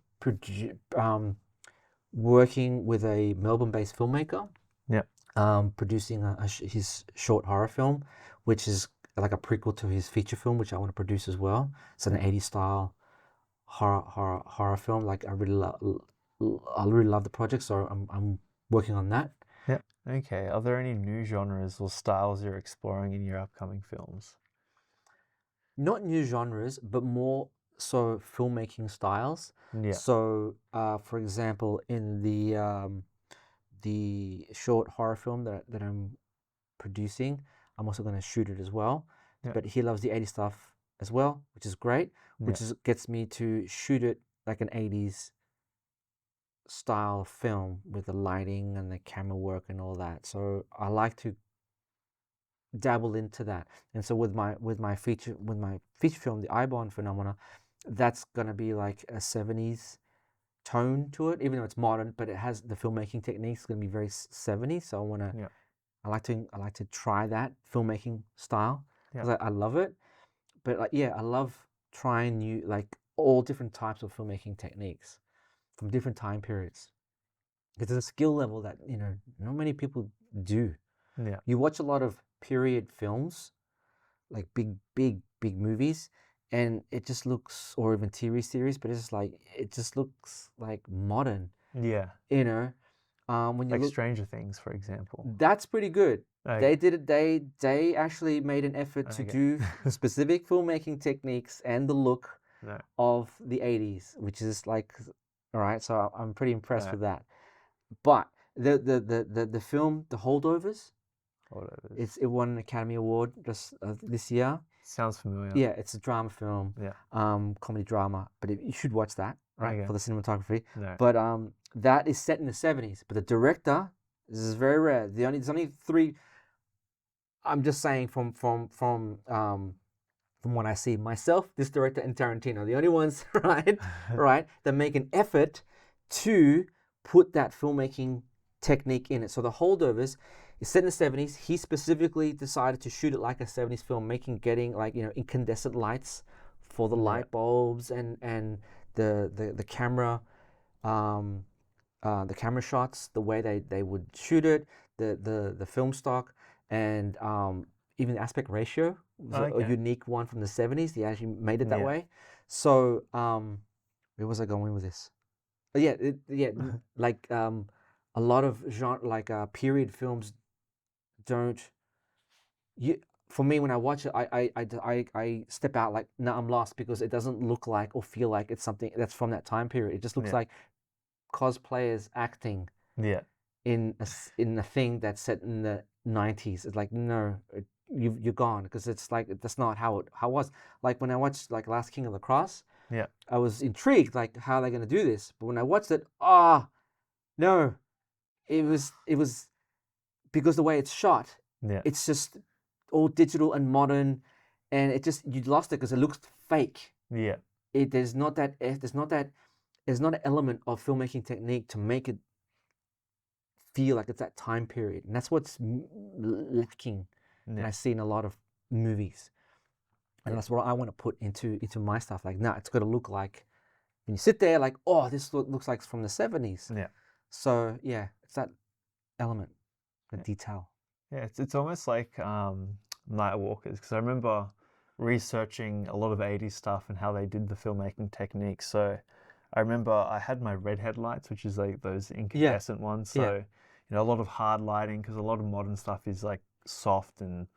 working with a Melbourne-based filmmaker. Yeah. Producing his short horror film, which is like a prequel to his feature film, which I want to produce as well. It's an 80s style horror film. Like I really love the project, so I'm working on that. Yeah. Okay. Are there any new genres or styles you're exploring in your upcoming films? Not new genres, but more so filmmaking styles. Yeah. So, for example, in the short horror film that I'm producing, I'm also going to shoot it as well. Yeah. But he loves the 80s stuff as well, which is great, which Yeah. is gets me to shoot it like an 80s style film with the lighting and the camera work and all that. So I like to dabble into that. And so with my feature film, the Ibon Phenomena, that's gonna be like a 70s tone to it, even though it's modern, but it has the filmmaking techniques gonna be very 70s. So Yeah. I like to try that filmmaking style Yeah. because I love it. But like yeah, I love trying new like all different types of filmmaking techniques from different time periods. Because it's a skill level that, not many people do. Yeah. You watch a lot of period films, like big movies, and it just looks, or even TV series, but it's just like, it just looks like modern, Yeah. you know? When you Like look, Stranger Things, for example. that's pretty good. Okay. They did it, they actually made an effort to Okay. do specific filmmaking techniques and the look No. of the 80s, which is like, all right, so I'm pretty impressed Yeah. with that. But the film, The Holdovers, it won an Academy Award just this year. Sounds familiar. Yeah, it's a drama film, Yeah. comedy drama, but you should watch that, right, Okay. for the cinematography. No. But that is set in the 70s. But the director, this is very rare. There's only three. I'm just saying from what I see, myself, this director, and Tarantino, the only ones, right, that make an effort to put that filmmaking technique in it. So The Holdovers is set in the 70s. He specifically decided to shoot it like a 70s film, getting like, incandescent lights for the light bulbs and the camera, the camera shots, the way they would shoot it, the film stock, and even the aspect ratio was a unique one from the 70s. They actually made it that way. So where was I going with this? Like a lot of genre, like period films don't. For me, when I watch it, I step out like, no, I'm lost, because it doesn't look like or feel like it's something that's from that time period. It just looks like cosplayers acting Yeah. in a thing that's set in the 90s. It's like, no, you're gone, because it's like, that's not how it was. Like when I watched like Last King of the Cross, Yeah. I was intrigued, like, how are they going to do this? But when I watched it, no, it was because the way it's shot, Yeah. it's just all digital and modern, and it just, you lost it because it looks fake. Yeah. There's not an element of filmmaking technique to make it feel like it's that time period, and that's what's lacking. And I see in a lot of movies, and that's what I want to put into my stuff. Like, nah, it's got to look like, when you sit there, like, oh, this looks like it's from the 70s. Yeah. So yeah, it's that element, the detail. Yeah, it's almost like Night Walkers, because I remember researching a lot of 80s stuff and how they did the filmmaking techniques. So I remember I had my red headlights, which is like those incandescent ones. So, a lot of hard lighting, because a lot of modern stuff is like soft and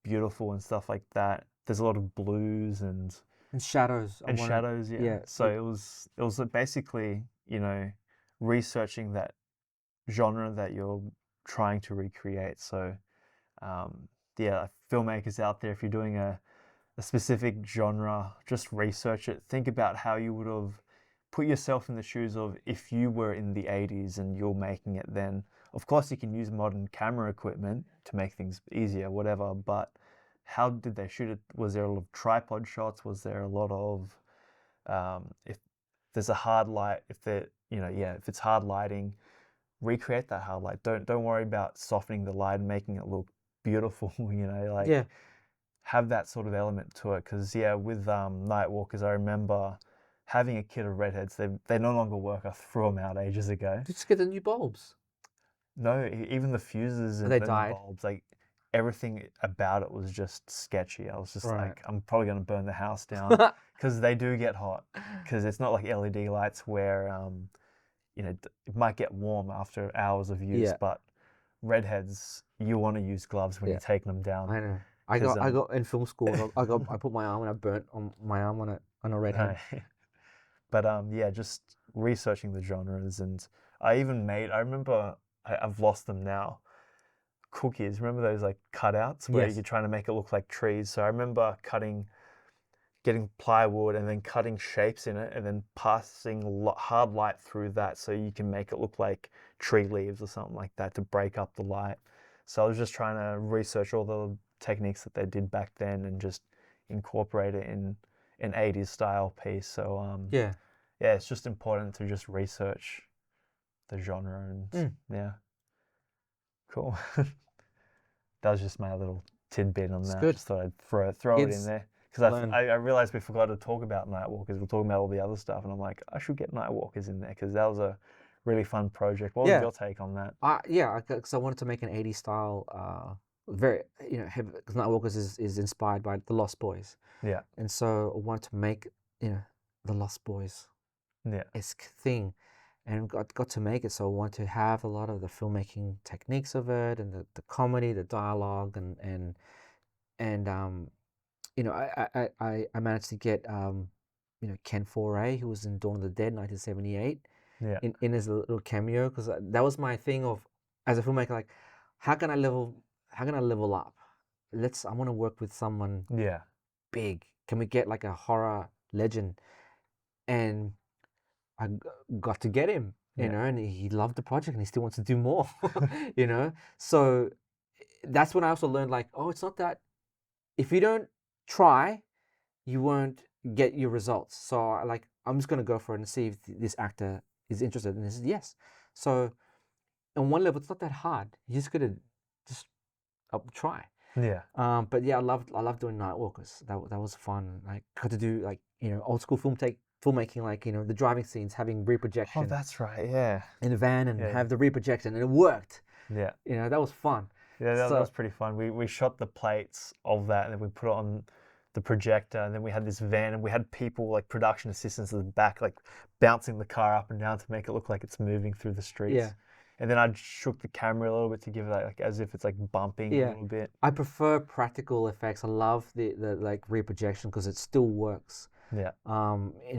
beautiful and stuff like that. There's a lot of blues and shadows. Shadows, yeah. So it was basically, researching that genre that you're trying to recreate. So filmmakers out there, if you're doing a specific genre, just research it. Think about how you would have put yourself in the shoes of if you were in the 80s and you're making it then. Of course, you can use modern camera equipment to make things easier, whatever, but how did they shoot it? Was there a lot of tripod shots? Was there a lot of, if there's a hard light, if it's hard lighting, recreate that hard light. Don't worry about softening the light and making it look beautiful, have that sort of element to it. Because with Nightwalkers, I remember having a kit of redheads. They no longer work. I threw them out ages ago. Just get the new bulbs. No, even the fuses and They the died. bulbs, like everything about it was just sketchy. I was just like, I'm probably going to burn the house down, because they do get hot. Because it's not like LED lights where it might get warm after hours of use, but redheads, you want to use gloves when you're taking them down. I know. I 'Cause, got in film school. I put my arm and I burnt on my arm on a redhead. But yeah, just researching the genres, and I remember I've lost them now. Cookies, remember those like cutouts where Yes. you're trying to make it look like trees? So I remember getting plywood and then cutting shapes in it and then passing hard light through that so you can make it look like tree leaves or something like that to break up the light. So I was just trying to research all the techniques that they did back then and just incorporate it in an 80s style piece. So Yeah. yeah, it's just important to just research the genre and yeah, cool. That was just my little tidbit on It's that. good. Just thought I'd throw it in Kids there because learn. I realized we forgot to talk about Nightwalkers. We're talking about all the other stuff, and I'm like, I should get Nightwalkers in there because that was a really fun project. What was Yeah. your take on that? Because I wanted to make an 80s style, very, heavy, because Nightwalkers is inspired by the Lost Boys. Yeah, And so I wanted to make, the Lost Boys yeah, esque thing, and got to make it. So I want to have a lot of the filmmaking techniques of it, and the comedy, the dialogue, and I managed to get Ken Foray, who was in Dawn of the Dead, 1978, yeah, in his little cameo, because that was my thing of, as a filmmaker, like, how can I level up? I want to work with someone yeah, big. Can we get like a horror legend? And I got to get him, yeah, and he loved the project and he still wants to do more, So that's when I also learned, like, oh, it's not that if you don't try, you won't get your results. So I'm just gonna go for it and see if this actor is interested. And he said yes. So on one level, it's not that hard. You just gotta just try. yeah. But yeah, I love doing Nightwalkers. That was fun. Like, got to do, like, old school filmmaking, like, the driving scenes, having Oh, reprojection that's right. Yeah, in a van and yeah, have the reprojection, and it worked. yeah. That was fun. Yeah, that So was pretty fun. We shot the plates of that and then we put it on the projector, and then we had this van and we had people like production assistants at the back like bouncing the car up and down to make it look like it's moving through the yeah, streets. And then I shook the camera a little bit to give it like as if it's like bumping a yeah. little bit. I prefer practical effects. I love the like reprojection because it still works. Yeah.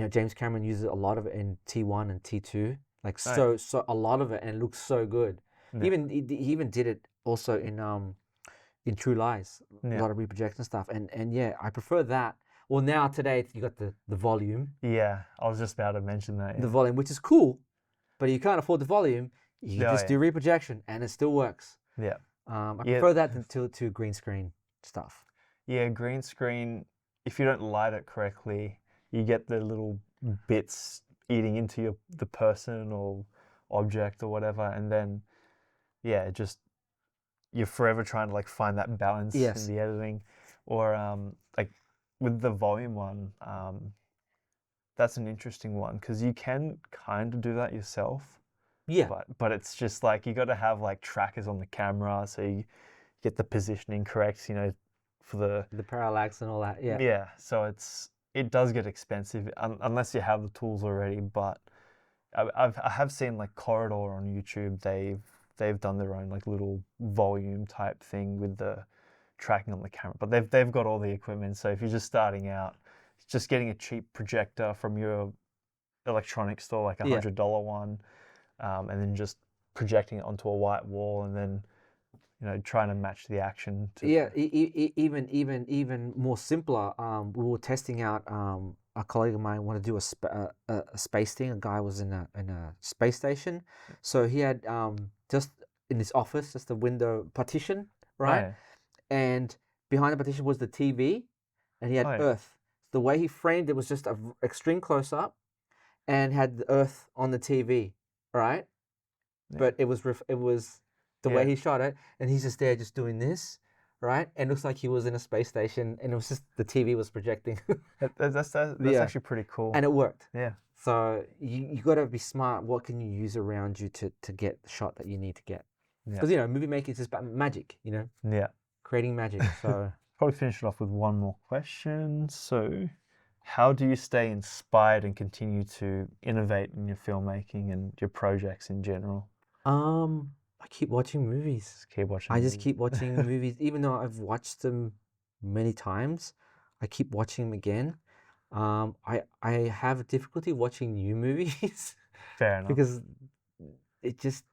James Cameron uses a lot of it in T1 and T2, like, Oh, yeah. so a lot of it, and it looks so good. Yeah. He even did it also in True Lies, a Yeah. lot of reprojection stuff, and yeah, I prefer that. Well, now today you got the volume, Yeah, I was just about to mention that. the Yeah. volume, which is cool, but you can't afford the volume. You Oh, just do yeah. reprojection, and it still works. Yeah. I Yeah. prefer that than to green screen stuff. Yeah, green screen, if you don't light it correctly, you get the little bits eating into the person or object or whatever, and then yeah, just you're forever trying to like find that balance in Yes. the editing. Or like with the volume one, that's an interesting one because you can kind of do that yourself, Yeah. but it's just like you got to have like trackers on the camera so you get the positioning correct, for The parallax and all that. Yeah. yeah. So it does get expensive unless you have the tools already. But I have seen like Corridor on YouTube. They've done their own like little volume type thing with the tracking on the camera. But they've got all the equipment. So if you're just starting out, just getting a cheap projector from your electronics store, like Yeah. $100 one, and then just projecting it onto a white wall, and then trying to match the action to Yeah, even more simpler. We were testing out. A colleague of mine wanted to do a space thing. A guy was in a space station, so he had just in his office, just a window partition, right? Oh, yeah. And behind the partition was the TV, and he had Oh, yeah. Earth. The way he framed it was just a extreme close up, and had the Earth on the TV, right? Yeah. But it was the way Yeah. he shot it, and he's just there, just doing this, right? And it looks like he was in a space station, and it was just the TV was projecting, That's Yeah. actually pretty cool. and it worked. Yeah. So you got to be smart. What can you use around you to get the shot that you need to get? Yeah. Because movie making is just about magic, Yeah. creating magic. So Probably finish it off with one more question. So, how do you stay inspired and continue to innovate in your filmmaking and your projects in general? I keep watching movies. Just keep watching. I just movies. keep watching movies, even though I've watched them many times. I keep watching them again. I have difficulty watching new movies Fair enough. because it just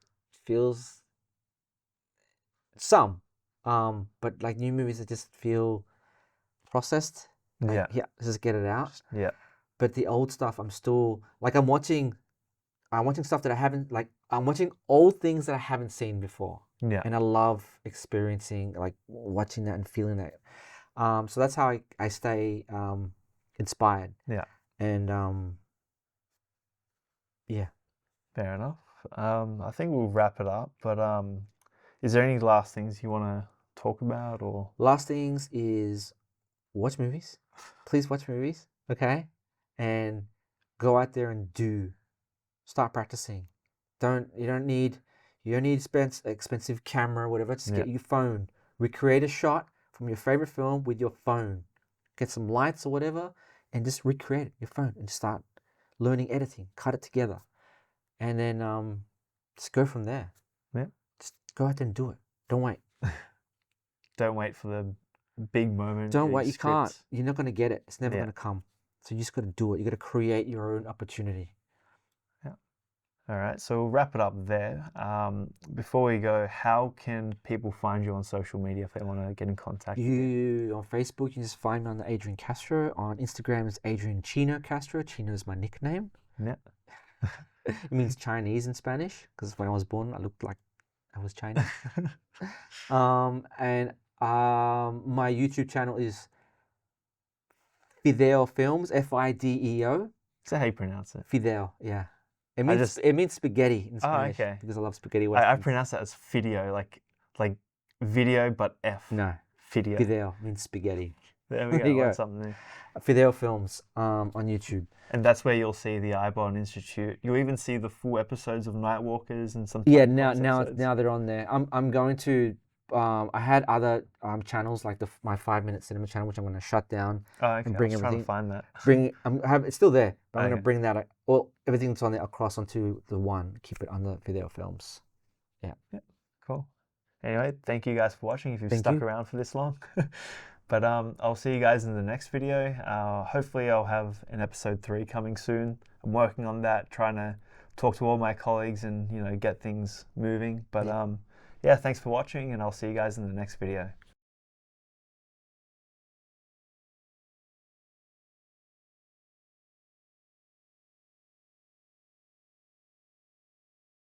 feels some, but like new movies that just feel processed. Like, yeah, just get it out. Yeah. But the old stuff, I'm still like I'm watching stuff that I haven't like. I'm watching old things that I haven't seen before. Yeah. And I love experiencing, like watching that and feeling that. So that's how I stay inspired. Yeah. And yeah. Fair enough. I think we'll wrap it up. But is there any last things you want to talk about, or Last things is watch movies. Please watch movies, okay? And go out there and start practicing. You don't need expensive camera or whatever. Just get your phone. Recreate a shot from your favorite film with your phone. Get some lights or whatever and just recreate it your phone and start learning editing. Cut it together. And then just go from there. Yeah. Just go out there and do it. Don't wait. Don't wait for the big moment. Don't wait. You script. can't. You're not going to get it. It's never going to come. So you just got to do it. You got to create your own opportunity. Yeah. All right. So we'll wrap it up there. Before we go, how can people find you on social media if they want to get in contact with you? On Facebook, you can just find me on the Adrian Castro. On Instagram, it's Adrian Chino Castro. Chino is my nickname. Yeah. It means Chinese in Spanish because when I was born, I looked like I was Chinese. And my YouTube channel is Fideo Films, Fideo. Is that how you pronounce it? Fideo, yeah. It means spaghetti in Spanish. Oh, okay. Because I love spaghetti. I pronounce that as video, like video, but F. No. Fideo. Fideo means spaghetti. There we go. Learned something new. Fideo Films on YouTube. And that's where you'll see the Eyebond Institute. You'll even see the full episodes of Nightwalkers and some. Yeah, now they're on there. I'm going to. I had other channels like my 5-minute cinema channel, which I'm going to shut down. Oh, okay. And bring I was everything. trying to find that. It's still there, but I'm going to bring that. Everything that's on there across onto the one. Keep it on the Video Films. Yeah. Cool. Anyway, thank you guys for watching. If you've stuck around for this long. But I'll see you guys in the next video. Hopefully I'll have an episode 3 coming soon. I'm working on that, trying to talk to all my colleagues and get things moving. But yeah, thanks for watching, and I'll see you guys in the next video.